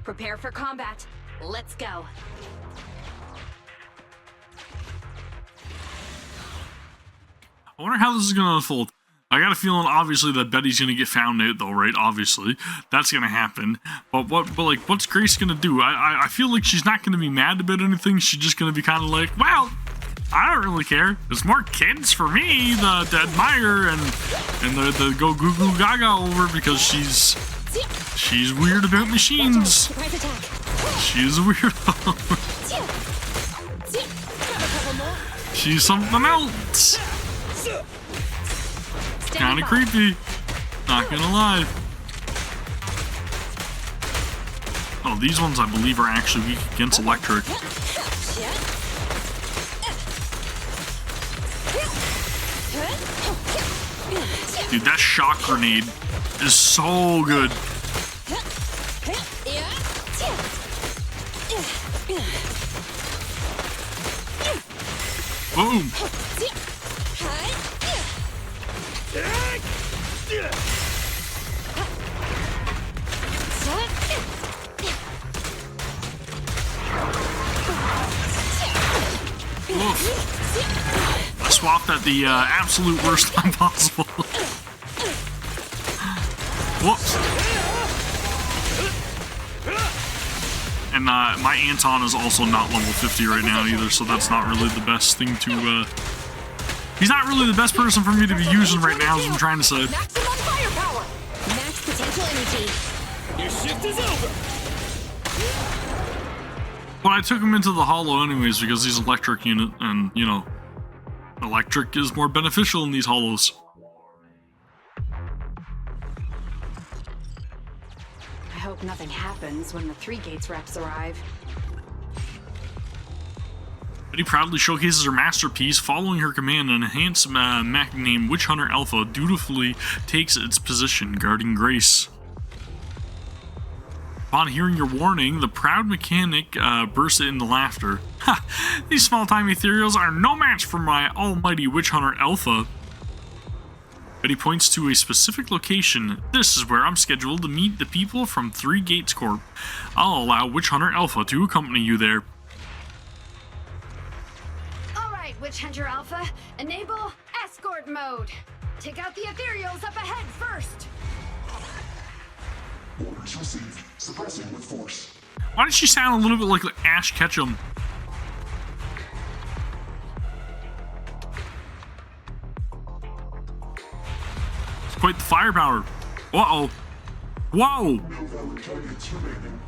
Prepare for combat. Let's go. I wonder how this is going to unfold. I got a feeling, obviously, that Betty's going to get found out, though, right? Obviously, that's going to happen. But what's Grace going to do? I feel like she's not going to be mad about anything. She's just going to be kind of like, well, I don't really care. There's more kids for me to admire and the go goo goo gaga over because she's weird about machines. Surprise attack. She's a weirdo. She's something else. Kind of creepy. Not gonna lie. Oh, these ones I believe are actually weak against electric. Dude, that shock grenade is so good. Boom. Oof. I swapped at the absolute worst time possible. Whoops. And my Anton is also not level 50 right now either, so that's not really the best thing to... He's not really the best person for me to be using right now, is what I'm trying to say. Maximum firepower. Max potential energy. Your shift is over. But I took him into the hollow anyways because he's electric unit, and, you know, electric is more beneficial in these hollows. I hope nothing happens when the Three Gates reps arrive. Betty proudly showcases her masterpiece. Following her command, an enhanced mech named Witch Hunter Alpha dutifully takes its position, guarding Grace. Upon hearing your warning, the proud mechanic burst into laughter. Ha! These small-time ethereals are no match for my almighty Witch Hunter Alpha. Betty points to a specific location. This is where I'm scheduled to meet the people from Three Gates Corp. I'll allow Witch Hunter Alpha to accompany you there. Alright, Witch Hunter Alpha, enable escort mode. Take out the ethereals up ahead first. Orders received. Suppressing with force. Why does she sound a little bit like Ash Ketchum? It's quite the firepower. Uh-oh. Whoa! No valid targets remaining.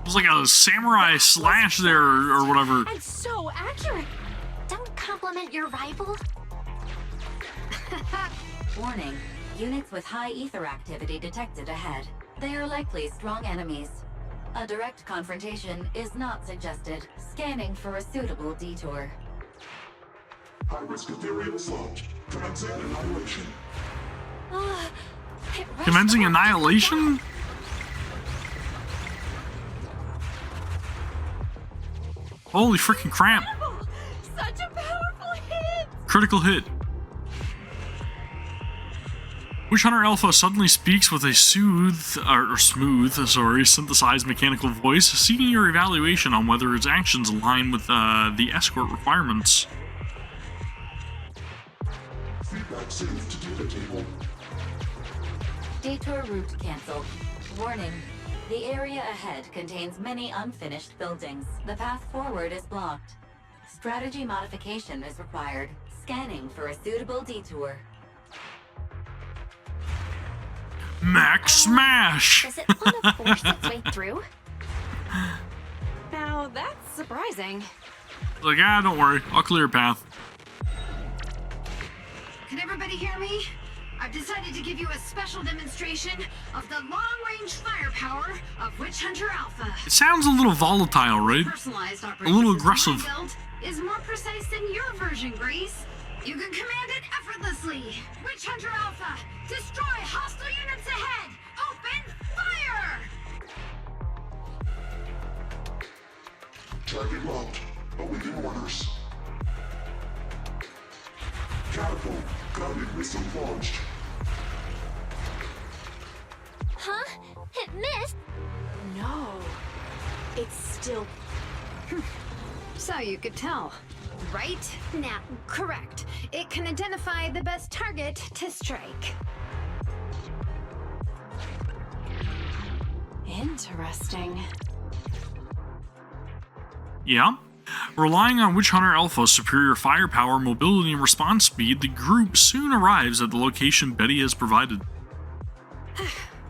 It was like a samurai slash there or whatever. And so accurate. Don't compliment your rival. Warning. Units with high ether activity detected ahead. They are likely strong enemies. A direct confrontation is not suggested. Scanning for a suitable detour. High-risk ethereals launched. Commencing annihilation. Commencing annihilation? Holy freaking crap. Such a powerful hit. Critical hit. Witch Hunter Alpha suddenly speaks with a smooth, synthesized mechanical voice, seeking your evaluation on whether its actions align with the escort requirements. Feedback saved to data table. Detour route cancelled. Warning. The area ahead contains many unfinished buildings. The path forward is blocked. Strategy modification is required. Scanning for a suitable detour. Max Smash! Does it want to force its way through? Now, that's surprising. Like, don't worry. I'll clear a path. Can everybody hear me? I've decided to give you a special demonstration of the long-range firepower of Witch Hunter Alpha. It sounds a little volatile, right? Personalized A little operations aggressive. build is more precise than your version, Grace. You can command it effortlessly. Witch Hunter Alpha, destroy hostile units ahead. Open fire! Target locked. Awaiting orders. Catapult. Guided missile launched. Huh? It missed? No. It's still... So you could tell, right? Now, correct. It can identify the best target to strike. Interesting. Yeah. Relying on Witch Hunter Alpha's superior firepower, mobility, and response speed, the group soon arrives at the location Betty has provided.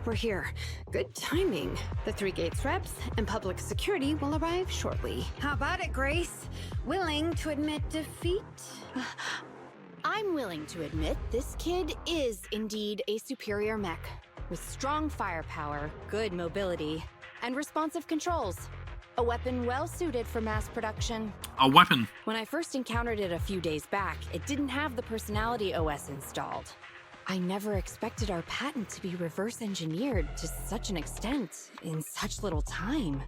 We're here. Good timing. The Three Gates reps and public security will arrive shortly. How about it, Grace? Willing to admit defeat? I'm willing to admit this kid is indeed a superior mech, with strong firepower, good mobility, and responsive controls. A weapon well suited for mass production. A weapon. When I first encountered it a few days back, it didn't have the personality OS installed. I never expected our patent to be reverse engineered to such an extent in such little time.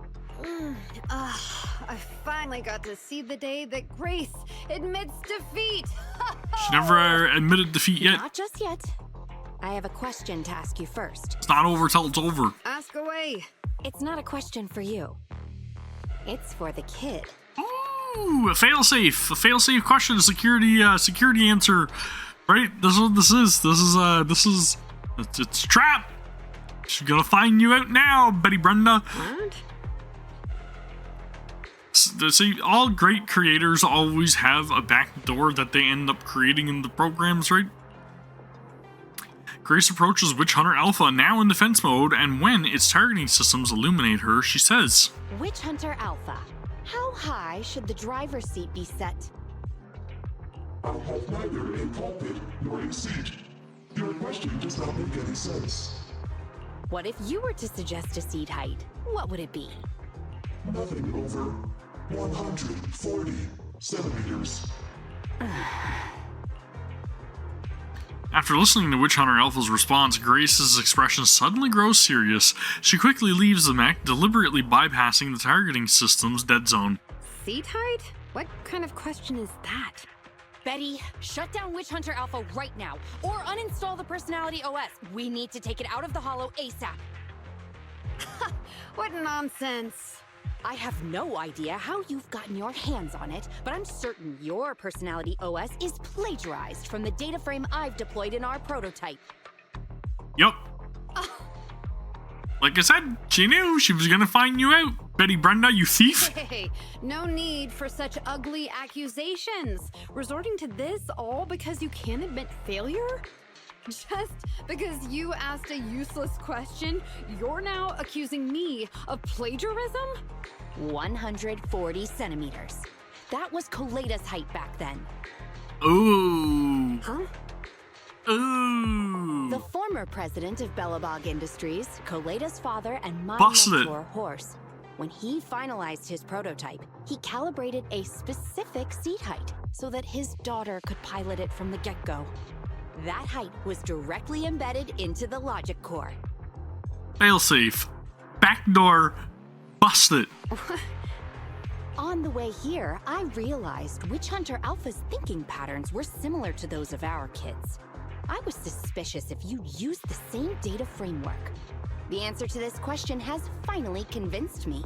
I finally got to see the day that Grace admits defeat. She never admitted defeat yet. Not just yet. I have a question to ask you first. It's not over till it's over. Ask away. It's not a question for you. It's for the kid. Ooh, a failsafe. A failsafe question. Security answer. Right? This is what this is. It's a trap. She's gonna find you out now, Betty Brenda. What? See, all great creators always have a back door that they end up creating in the programs, right? Grace approaches Witch Hunter Alpha, now in defense mode, and when its targeting systems illuminate her, she says, Witch Hunter Alpha, how high should the driver's seat be set? I have neither a pulpit nor a seat. Your question does not make any sense. What if you were to suggest a seat height? What would it be? Nothing over 140 centimeters. After listening to Witch Hunter Alpha's response, Grace's expression suddenly grows serious. She quickly leaves the mech, deliberately bypassing the targeting system's dead zone. C-tied? What kind of question is that? Betty, shut down Witch Hunter Alpha right now, or uninstall the Personality OS. We need to take it out of the holo ASAP. What nonsense. I have no idea how you've gotten your hands on it, but I'm certain your Personality OS is plagiarized from the data frame I've deployed in our prototype. Yup. Like I said, she knew she was gonna find you out. Betty Brenda, you thief. Hey, no need for such ugly accusations. Resorting to this all because you can't admit failure? Just because you asked a useless question, you're now accusing me of plagiarism? 140 centimeters. That was Coletta's height back then. Ooh. Huh? Ooh. The former president of Belobog Industries, Coletta's father, and my Busted. mentor, Horse. When he finalized his prototype, he calibrated a specific seat height so that his daughter could pilot it from the get-go. That height was directly embedded into the logic core. Failsafe. Backdoor. Busted. On the way here, I realized Witch Hunter Alpha's thinking patterns were similar to those of our kids. I was suspicious if you used the same data framework. The answer to this question has finally convinced me.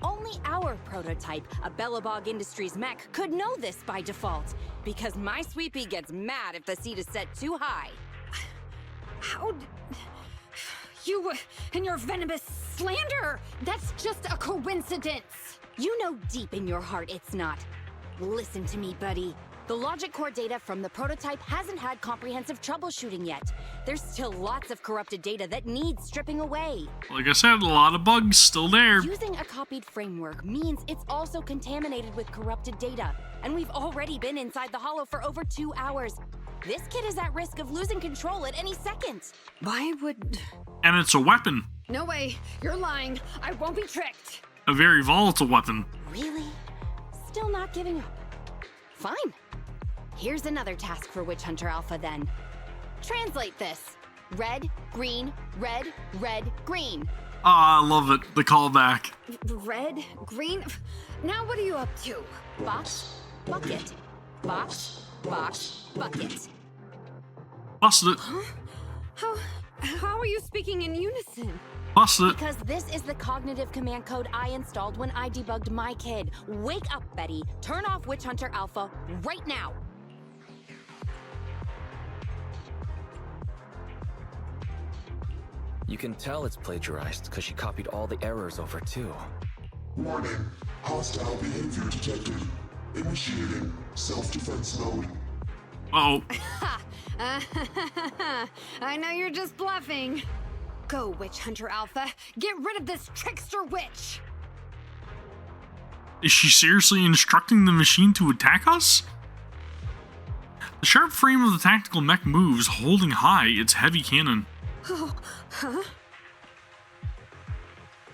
Only our prototype, a Belobog Industries mech, could know this by default, because my sweepy gets mad if the seat is set too high. How you and your venomous slander? That's just a coincidence. You know deep in your heart it's not. Listen to me, buddy. The logic core data from the prototype hasn't had comprehensive troubleshooting yet. There's still lots of corrupted data that needs stripping away. Like I said, a lot of bugs still there. Using a copied framework means it's also contaminated with corrupted data. And we've already been inside the holo for over 2 hours. This kid is at risk of losing control at any second. Why would... And it's a weapon. No way. You're lying. I won't be tricked. A very volatile weapon. Really? Still not giving up? Fine. Here's another task for Witch Hunter Alpha then. Translate this. Red, green, red, red, green. Ah, I love it. The callback. Red? Green? Now what are you up to? Box, bucket. Box, box, bucket. Busted it. How are you speaking in unison? Busted it. Because this is the cognitive command code I installed when I debugged my kid. Wake up, Betty. Turn off Witch Hunter Alpha right now. You can tell it's plagiarized because she copied all the errors over too. Warning. Hostile behavior detected. Initiating self-defense mode. Uh-oh. I know you're just bluffing. Go, Witch Hunter Alpha. Get rid of this trickster witch. Is she seriously instructing the machine to attack us? The sharp frame of the tactical mech moves, holding high its heavy cannon. Oh, huh?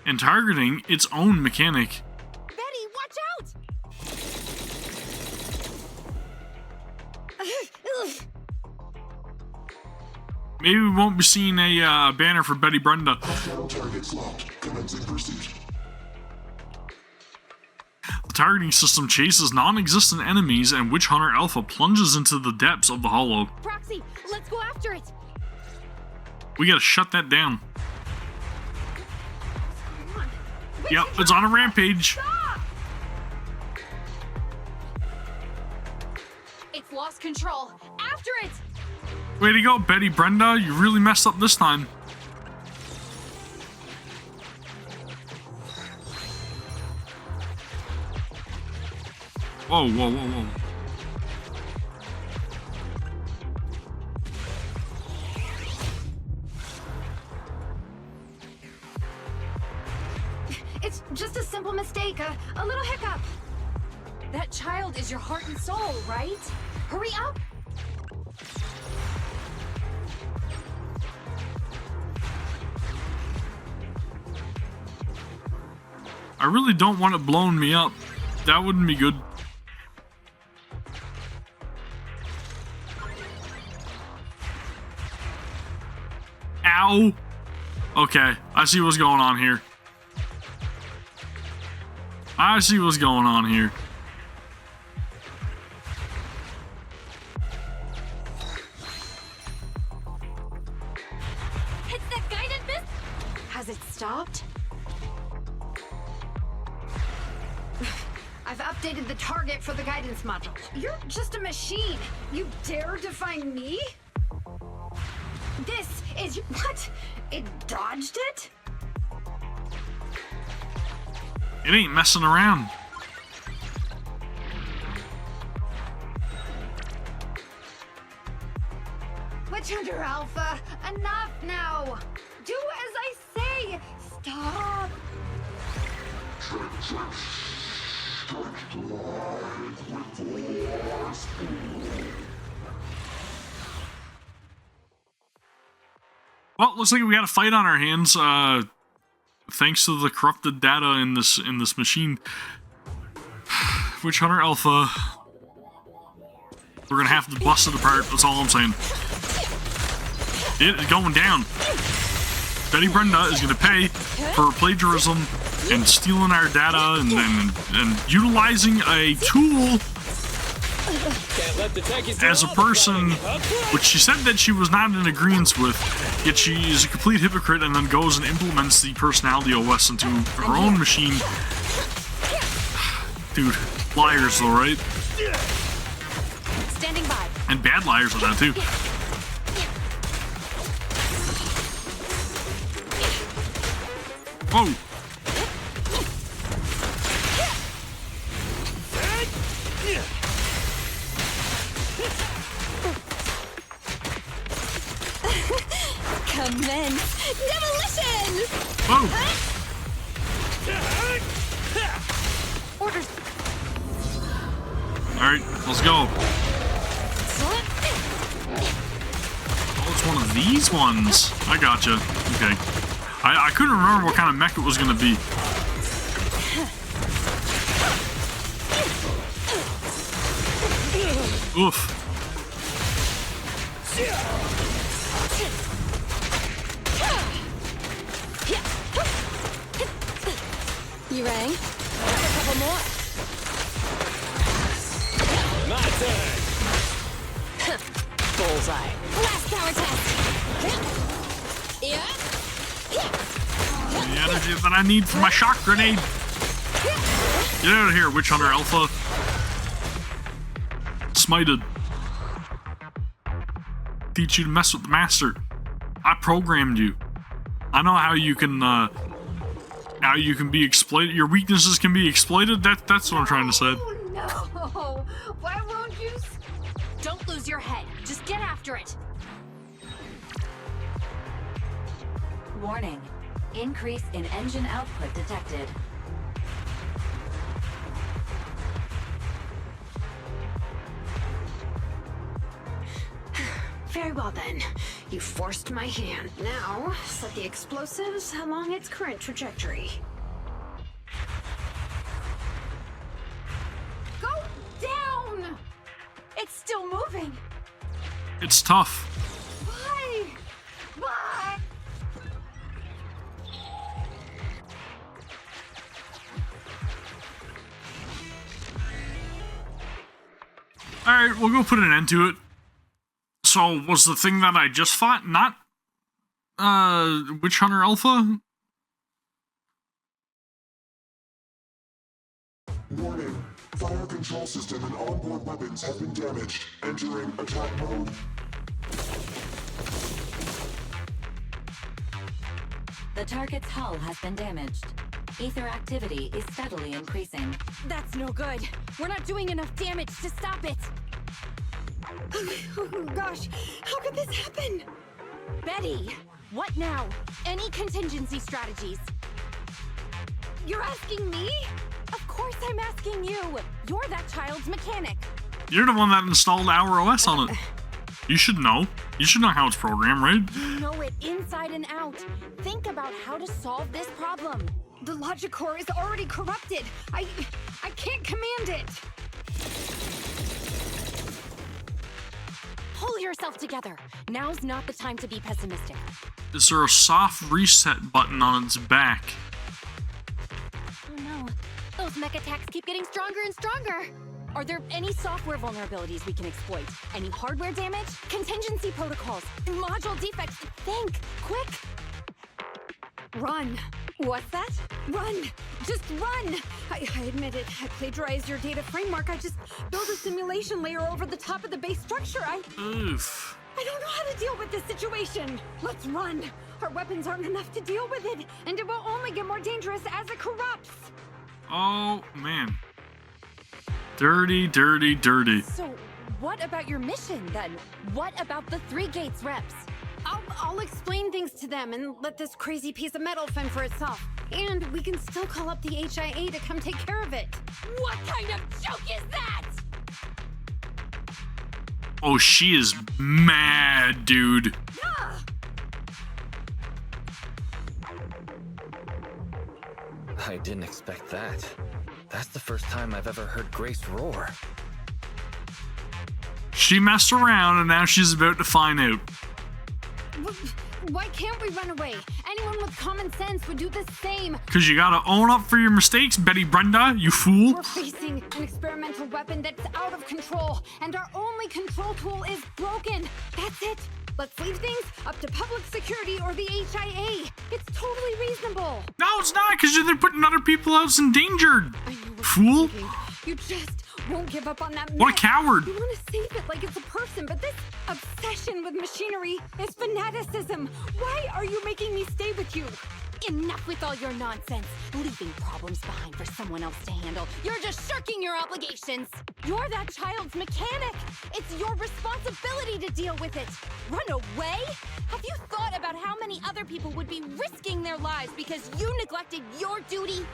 And targeting its own mechanic. Betty, watch out! Maybe we won't be seeing a banner for Betty Brenda. Hostile targets locked. Commencing pursuit. The targeting system chases non-existent enemies, and Witch Hunter Alpha plunges into the depths of the holo. Proxy, let's go after it! We gotta shut that down. Come on. Yep, it's on a rampage. Stop! It's lost control. After it! Way to go, Betty Brenda. You really messed up this time. Whoa, whoa, whoa, whoa. It's just a simple mistake, a little hiccup. That child is your heart and soul, right? Hurry up! I really don't want it blowing me up. That wouldn't be good. Ow! Okay, I see what's going on here. I see what's going on here. It's that guided miss. Has it stopped? I've updated the target for the guidance module. You're just a machine. You dare define me? This is what? It dodged it? It ain't messing around. Witch Hunter Alpha, enough now! Do as I say! Stop! Well, looks like we got a fight on our hands. Thanks to the corrupted data in this machine. Witch Hunter Alpha. We're gonna have to bust it apart. That's all I'm saying. It is going down. Betty Brenda is gonna pay for plagiarism and stealing our data and utilizing a tool as a person, which she said that she was not in agreement with, yet she is a complete hypocrite and then goes and implements the personality OS into her own machine. Dude, liars though, right? Standing by. And bad liars at that too. Whoa! Commence demolition! Whoa! Orders. Alright, let's go. Oh, it's one of these ones. I gotcha. Okay. I couldn't remember what kind of mech it was gonna be. Oof. You rang? A couple more. My turn. Bullseye. Last power test. Yeah. The energy that I need for my shock grenade. Get out of here, Witch Hunter Alpha. Smited. Teach you to mess with the master. I programmed you. I know how you can be exploited. Your weaknesses can be exploited. That's what I'm trying to say. Oh no! Why won't you? Don't lose your head. Just get after it. Warning. Increase in engine output detected. Very well then. You forced my hand. Now, set the explosives along its current trajectory. Go down! It's still moving. It's tough. Why? Why? Alright, we'll go put an end to it. So, was the thing that I just fought not, Witch Hunter Alpha? Warning. Fire control system and onboard weapons have been damaged. Entering attack mode. The target's hull has been damaged. Ether activity is steadily increasing. That's no good. We're not doing enough damage to stop it. Oh gosh, how could this happen? Betty, what now? Any contingency strategies? You're asking me? Of course I'm asking you. You're that child's mechanic. You're the one that installed our OS on it. You should know. You should know how it's programmed, right? You know it inside and out. Think about how to solve this problem. The logic core is already corrupted. I can't command it. Pull yourself together. Now's not the time to be pessimistic. Is there a soft reset button on its back? Oh no. Those mech attacks keep getting stronger and stronger. Are there any software vulnerabilities we can exploit? Any hardware damage? Contingency protocols? Module defects? Think! Quick! Run! What's that? Run! Just run! I admit it. I plagiarized your data framework. I just built a simulation layer over the top of the base structure. Oof. I don't know how to deal with this situation. Let's run. Our weapons aren't enough to deal with it, and it will only get more dangerous as it corrupts. Oh, man. Dirty, dirty, dirty. So, what about your mission, then? What about the 3 Gates reps? I'll explain things to them and let this crazy piece of metal fend for itself. And we can still call up the HIA to come take care of it. What kind of joke is that? Oh, she is mad, dude. I didn't expect that. That's the first time I've ever heard Grace roar. She messed around and now she's about to find out. Why can't we run away? Anyone with common sense would do the same. Cause you gotta own up for your mistakes, Betty Brenda, you fool. We're facing an experimental weapon that's out of control, and our only control tool is broken. That's it. Let's leave things up to public security or the HIA. It's totally reasonable. No, it's not, cause they're putting other people else in danger. I know what Fool. you're thinking. You just won't give up on that. What a mess. coward. You want to save it like it's a person, but this obsession with machinery is fanaticism. Why are you making me stay with you? Enough with all your nonsense. Leaving problems behind for someone else to handle. You're just shirking your obligations. You're that child's mechanic. It's your responsibility to deal with it. Run away? Have you thought about how many other people would be risking their lives because you neglected your duty?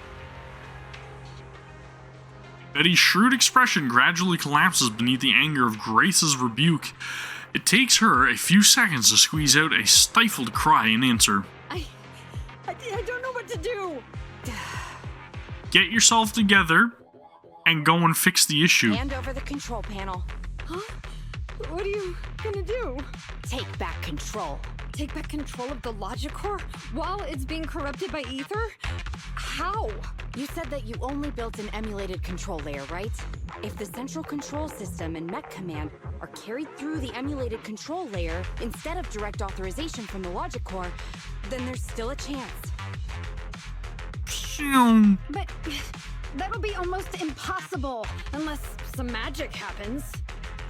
Betty's shrewd expression gradually collapses beneath the anger of Grace's rebuke. It takes her a few seconds to squeeze out a stifled cry in answer. I don't know what to do. Get yourself together and go and fix the issue. Hand over the control panel. Huh? What are you gonna do? Take back control. Take back control of the logic core while it's being corrupted by ether? How? You said that you only built an emulated control layer, right? If the central control system and mech command are carried through the emulated control layer instead of direct authorization from the logic core, then there's still a chance. But that'll be almost impossible unless some magic happens.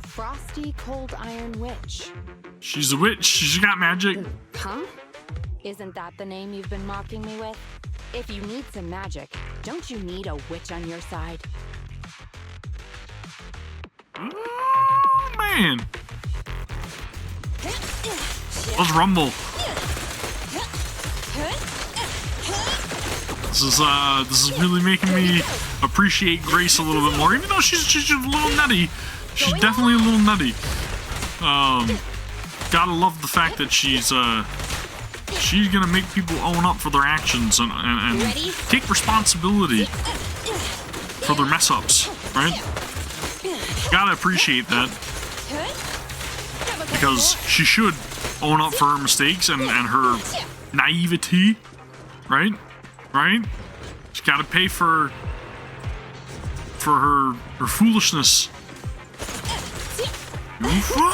Frosty Cold Iron Witch. She's a witch. She's got magic. Huh? Isn't that the name you've been mocking me with? If you need some magic, don't you need a witch on your side? Oh, man. Let's rumble. This is really making me appreciate Grace a little bit more, even though she's just a little nutty. She's definitely a little nutty. Gotta love the fact that she's gonna make people own up for their actions and take responsibility for their mess ups, right? Gotta appreciate that. Because she should own up for her mistakes and her naivety, right? Right? She's gotta pay for her foolishness. Demolition!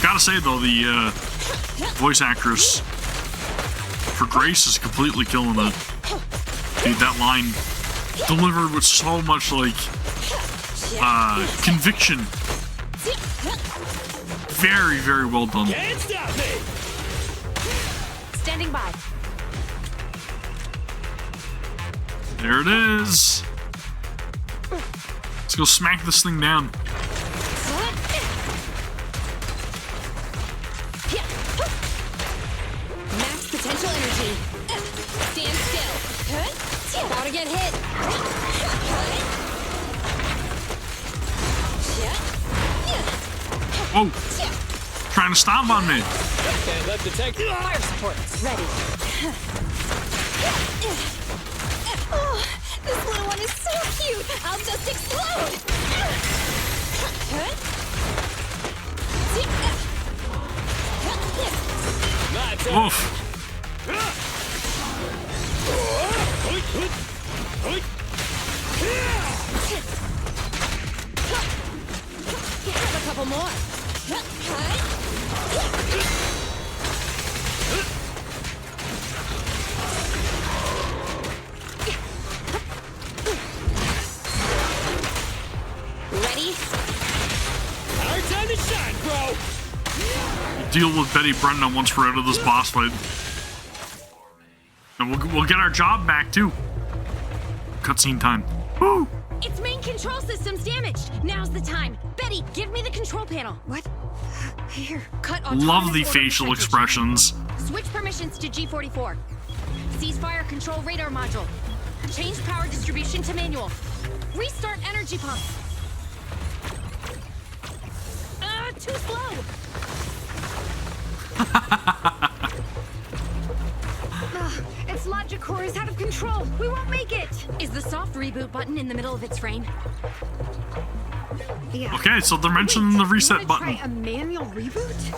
Gotta say though, the voice actress for Grace is completely killing it. Dude, that line delivered with so much conviction. Very, very well done. Can't stop me! Standing by. There it is. Let's go smack this thing down. Max potential energy. Stand still. About to get hit. Whoa. Trying to stomp on me. Can't let the tech. Fire supports ready. Oh, this little one is so cute. I'll just explode. turn. Oof. Have a couple more. Ready? Our time to shine, bro. Deal with Betty Brenda once we're out of this boss fight. And we'll get our job back, too. Cutscene time. Woo! Its main control system's damaged. Now's the time. Betty, give me the control panel. What? Here. Cut Love autonomous the order facial percentage. expressions. Switch permissions to G44. Ceasefire control radar module. Change power distribution to manual. Restart energy pump. Too slow. Its logic core is out of control. We won't make it. Is the soft reboot button in the middle of its frame? Yeah. Okay, so they're mentioning the reset You wanna button. Try a manual reboot?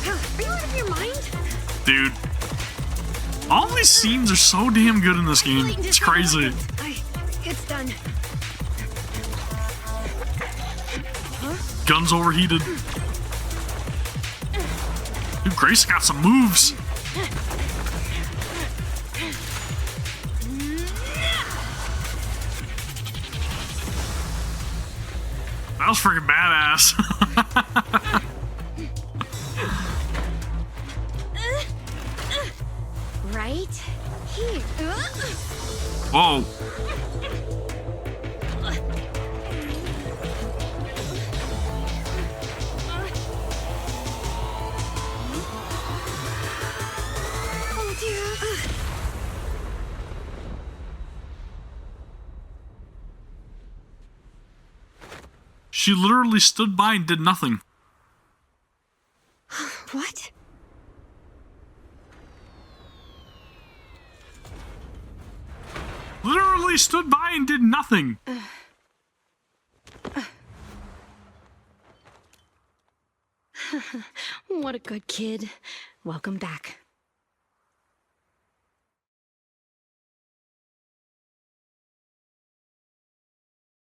Are you out of your mind? Dude. All these scenes are so damn good in this game. It's crazy. It's done. Guns overheated. Dude, Grace got some moves. That was freaking badass. Right here. Whoa. Oh dear. She literally stood by and did nothing. What? Literally stood by and did nothing. What a good kid. Welcome back.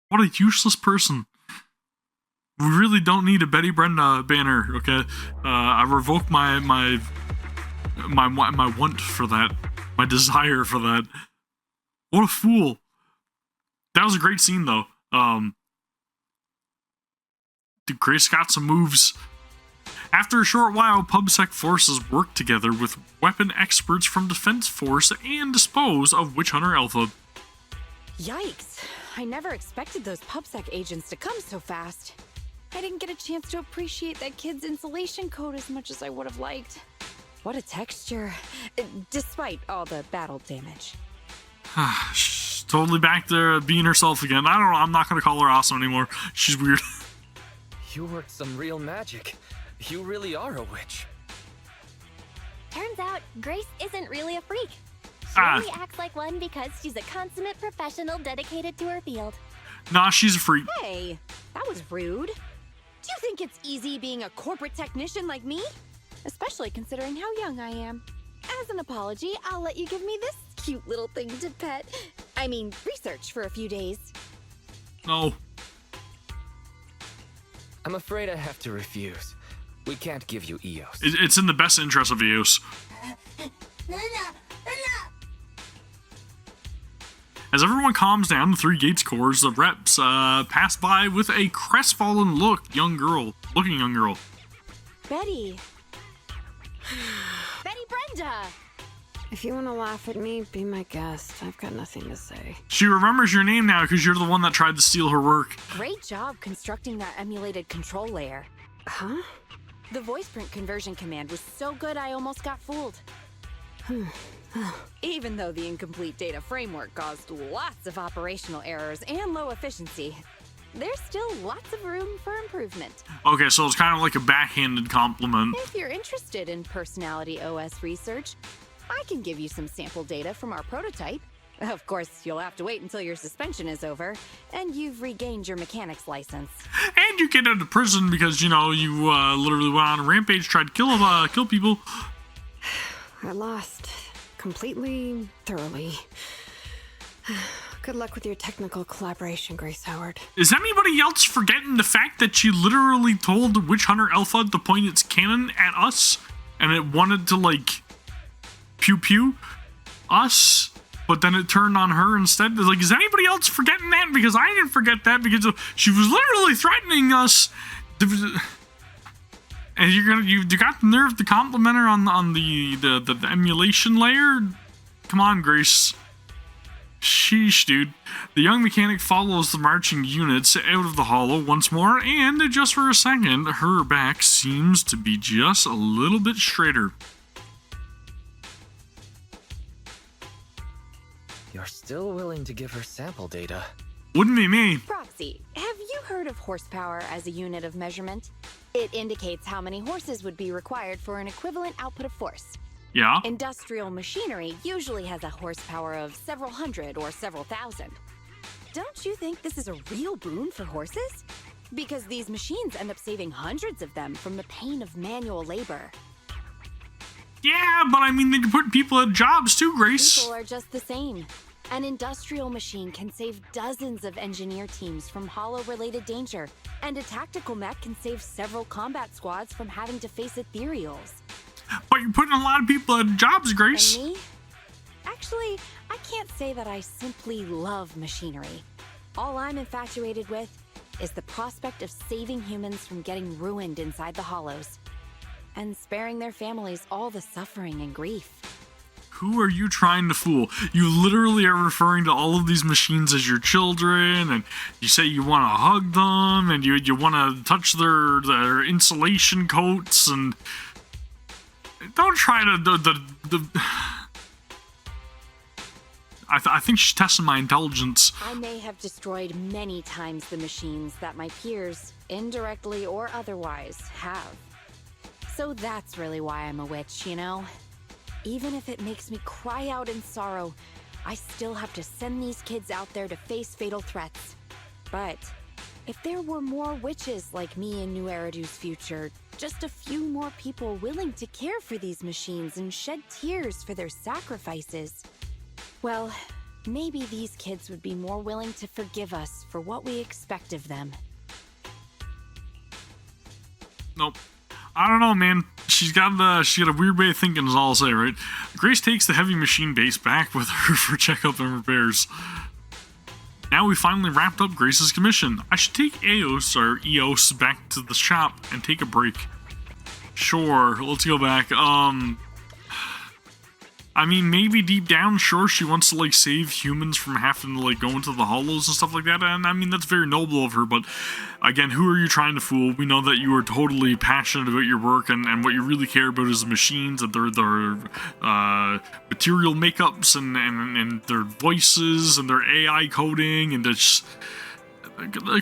What a useless person. We really don't need a Betty Brenda banner, okay? I revoke my want for that. My desire for that. What a fool. That was a great scene, though. Dude, Grace got some moves. After a short while, PubSec forces worked together with weapon experts from Defense Force and dispose of Witch Hunter Alpha. Yikes. I never expected those PubSec agents to come so fast. I didn't get a chance to appreciate that kid's insulation coat as much as I would have liked. What a texture, despite all the battle damage. She's totally back there being herself again. I don't know, I'm not going to call her awesome anymore. She's weird. You worked some real magic. You really are a witch. Turns out, Grace isn't really a freak. She Ah. only acts like one because she's a consummate professional dedicated to her field. Nah, she's a freak. Hey, that was rude. Do you think it's easy being a corporate technician like me? Especially considering how young I am. As an apology, I'll let you give me this cute little thing to pet. I mean, research for a few days. No. I'm afraid I have to refuse. We can't give you EOS. It's in the best interest of EOS. As everyone calms down, the three gates cores, the reps pass by with a crestfallen looking young girl. Betty. Betty Brenda! If you want to laugh at me, be my guest. I've got nothing to say. She remembers your name now because you're the one that tried to steal her work. Great job constructing that emulated control layer. Huh? The voice print conversion command was so good I almost got fooled. Even though the incomplete data framework caused lots of operational errors and low efficiency, there's still lots of room for improvement. Okay, so it's kind of like a backhanded compliment. If you're interested in personality OS research, I can give you some sample data from our prototype. Of course, you'll have to wait until your suspension is over, and you've regained your mechanic's license. And you get out of prison because, you know, you literally went on a rampage, tried to kill people. I lost. Completely, thoroughly. Good luck with your technical collaboration, Grace Howard. Is anybody else forgetting the fact that she literally told Witch Hunter Alpha to point its cannon at us? And it wanted to, like, pew-pew us? But then it turned on her instead. Like, is anybody else forgetting that? Because I didn't forget that because she was literally threatening us. And you got the nerve to compliment her on the emulation layer? Come on, Grace. Sheesh, dude. The young mechanic follows the marching units out of the hollow once more, and just for a second, her back seems to be just a little bit straighter. You're still willing to give her sample data? Wouldn't be me. Proxy, have you heard of horsepower as a unit of measurement? It indicates how many horses would be required for an equivalent output of force. Yeah? Industrial machinery usually has a horsepower of several hundred or several thousand. Don't you think this is a real boon for horses? Because these machines end up saving hundreds of them from the pain of manual labor. Yeah, but I mean, you're putting people at jobs too, Grace. People are just the same. An industrial machine can save dozens of engineer teams from hollow-related danger, and a tactical mech can save several combat squads from having to face ethereals. But you're putting a lot of people at jobs, Grace. And me? Actually, I can't say that I simply love machinery. All I'm infatuated with is the prospect of saving humans from getting ruined inside the hollows, and sparing their families all the suffering and grief. Who are you trying to fool? You literally are referring to all of these machines as your children, and you say you want to hug them, and you want to touch their insulation coats, and don't try to I think she's testing my intelligence. I may have destroyed many times the machines that my peers, indirectly or otherwise, have. So that's really why I'm a witch, you know? Even if it makes me cry out in sorrow, I still have to send these kids out there to face fatal threats. But if there were more witches like me in New Eridu's future, just a few more people willing to care for these machines and shed tears for their sacrifices, well, maybe these kids would be more willing to forgive us for what we expect of them. Nope. I don't know, man. She got a weird way of thinking, is all I'll say, right? Grace takes the heavy machine base back with her for checkup and repairs. Now we finally wrapped up Grace's commission. I should take Eos back to the shop and take a break. Sure, let's go back. I mean, maybe deep down, sure, she wants to, like, save humans from having to, like, go into the hollows and stuff like that, and I mean, that's very noble of her, but, again, who are you trying to fool? We know that you are totally passionate about your work, and what you really care about is the machines, and their material makeups, and their voices, and their AI coding, and just,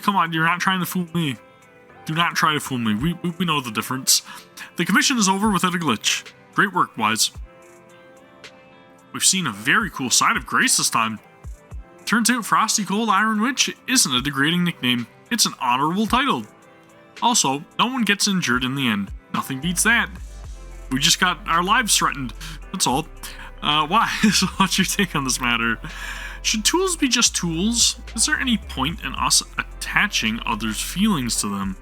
come on, you're not trying to fool me. Do not try to fool me. We know the difference. The commission is over without a glitch. Great work, Wise. We've seen a very cool side of Grace this time. Turns out Frosty Cold Iron Witch isn't a degrading nickname, it's an honorable title. Also, no one gets injured in the end. Nothing beats that. We just got our lives threatened, that's all. Why? So what's your take on this matter? Should tools be just tools? Is there any point in us attaching others' feelings to them?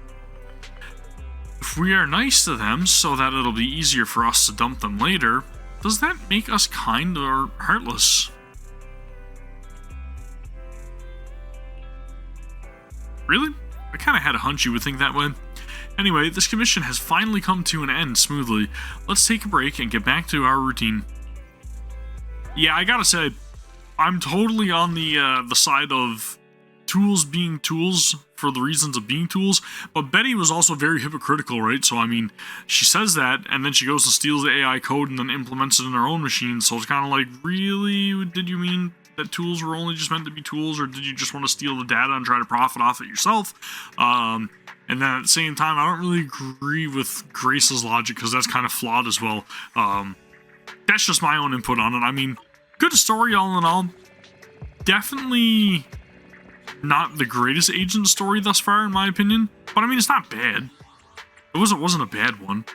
If we are nice to them so that it'll be easier for us to dump them later, does that make us kind or heartless? Really? I kinda had a hunch you would think that way. Anyway, this commission has finally come to an end smoothly. Let's take a break and get back to our routine. Yeah, I gotta say, I'm totally on the side of tools being tools for the reasons of being tools, but Betty was also very hypocritical, right? So, I mean, she says that, and then she goes and steals the AI code and then implements it in her own machine, so it's kind of like, really? Did you mean that tools were only just meant to be tools, or did you just want to steal the data and try to profit off it yourself? And then at the same time, I don't really agree with Grace's logic, because that's kind of flawed as well. That's just my own input on it. I mean, good story all in all. definitely not the greatest agent story thus far, in my opinion. But I mean, it's not bad. It wasn't a bad one.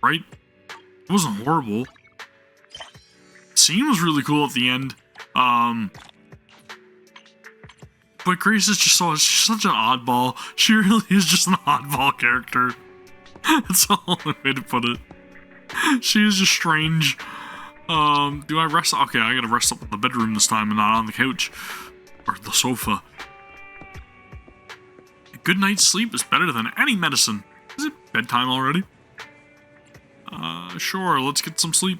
Right? It wasn't horrible. The scene was really cool at the end. But Grace is just she's such an oddball. She really is just an oddball character. That's the only way to put it. She is just strange. Do I rest? Okay, I gotta rest up in the bedroom this time and not on the couch. Or the sofa. A good night's sleep is better than any medicine. Is it bedtime already? Sure, let's get some sleep.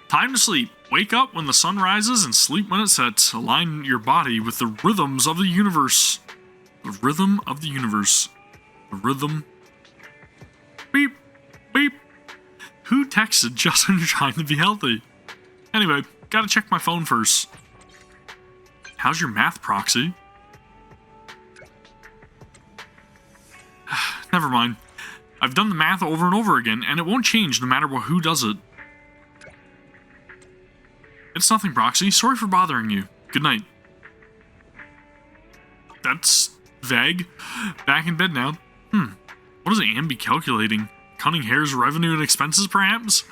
Time to sleep. Wake up when the sun rises and sleep when it sets. Align your body with the rhythms of the universe. The rhythm of the universe. The rhythm. Beep. Beep. Who texted just when you're trying to be healthy? Anyway, gotta check my phone first. How's your math proxy? Never mind. I've done the math over and over again, and it won't change no matter who does it. It's nothing, Proxy. Sorry for bothering you. Good night. That's vague. Back in bed now. What is Ambi calculating? Cunning Hare's revenue and expenses, perhaps?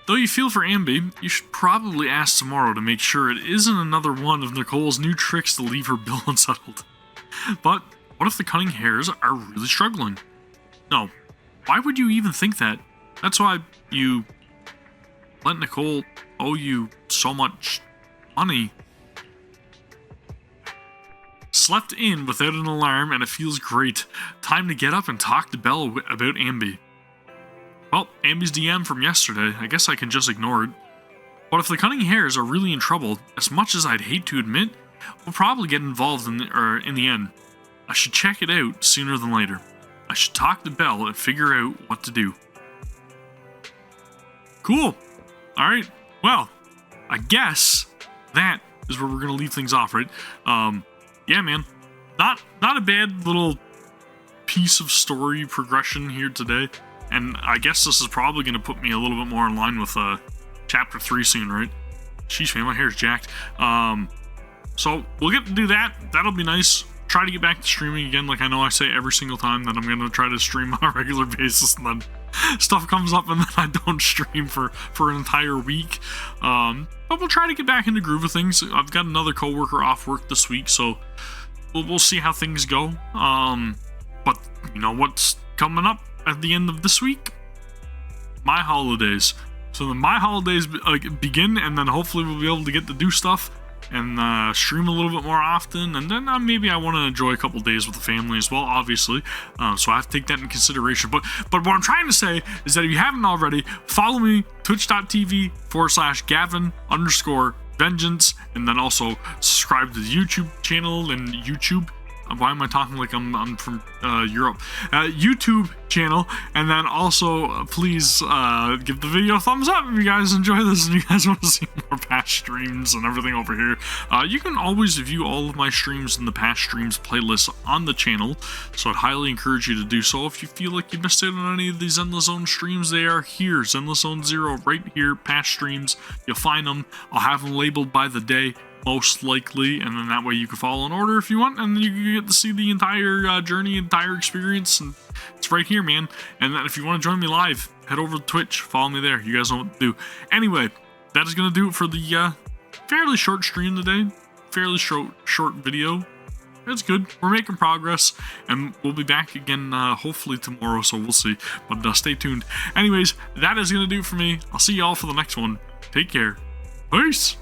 Though you feel for Ambi, you should probably ask tomorrow to make sure it isn't another one of Nicole's new tricks to leave her bill unsettled. But what if the Cunning Hares are really struggling? No. Why would you even think that? That's why you let Nicole owe you so much money. Slept in without an alarm and it feels great. Time to get up and talk to Belle about Ambi. Well, Ambi's DM from yesterday, I guess I can just ignore it. But if the Cunning Hares are really in trouble, as much as I'd hate to admit, we'll probably get involved in the end. I should check it out sooner than later. I should talk to Belle and figure out what to do. Cool. Alright, well, I guess that is where we're going to leave things off, right? Yeah, man. Not a bad little piece of story progression here today. And I guess this is probably going to put me a little bit more in line with Chapter 3 soon, right? Sheesh, man, my hair's jacked. So we'll get to do that. That'll be nice. Try to get back to streaming again, like I know I say every single time that I'm going to try to stream on a regular basis, and then stuff comes up and then I don't stream for an entire week. But we'll try to get back into groove of things. I've got another coworker off work this week, so we'll see how things go. But you know what's coming up at the end of this week? My holidays. So then my holidays begin, and then hopefully we'll be able to get to do stuff and stream a little bit more often, and then maybe I want to enjoy a couple days with the family as well, obviously, so I have to take that in consideration. But what I'm trying to say is that if you haven't already, follow me, twitch.tv/Gavin_Vengeance, and then also subscribe to the YouTube channel and YouTube. Why am I talking like I'm from Europe? YouTube channel, and then also please give the video a thumbs up if you guys enjoy this and you guys want to see more past streams and everything over here. You can always view all of my streams in the past streams playlist on the channel, so I'd highly encourage you to do so. If you feel like you missed out on any of these Zenless Zone streams, they are here. Zenless Zone 0 right here, past streams. You'll find them. I'll have them labeled by the day, most likely, and then that way you can follow in order if you want, and then you can get to see the entire journey, entire experience, and it's right here, man. And then if you want to join me live, head over to Twitch, follow me there. You guys know what to do. Anyway, that is going to do it for the fairly short stream today, fairly short video. It's good. We're making progress, and we'll be back again hopefully tomorrow, so we'll see, but stay tuned. Anyways, that is going to do it for me. I'll see y'all for the next one. Take care. Peace.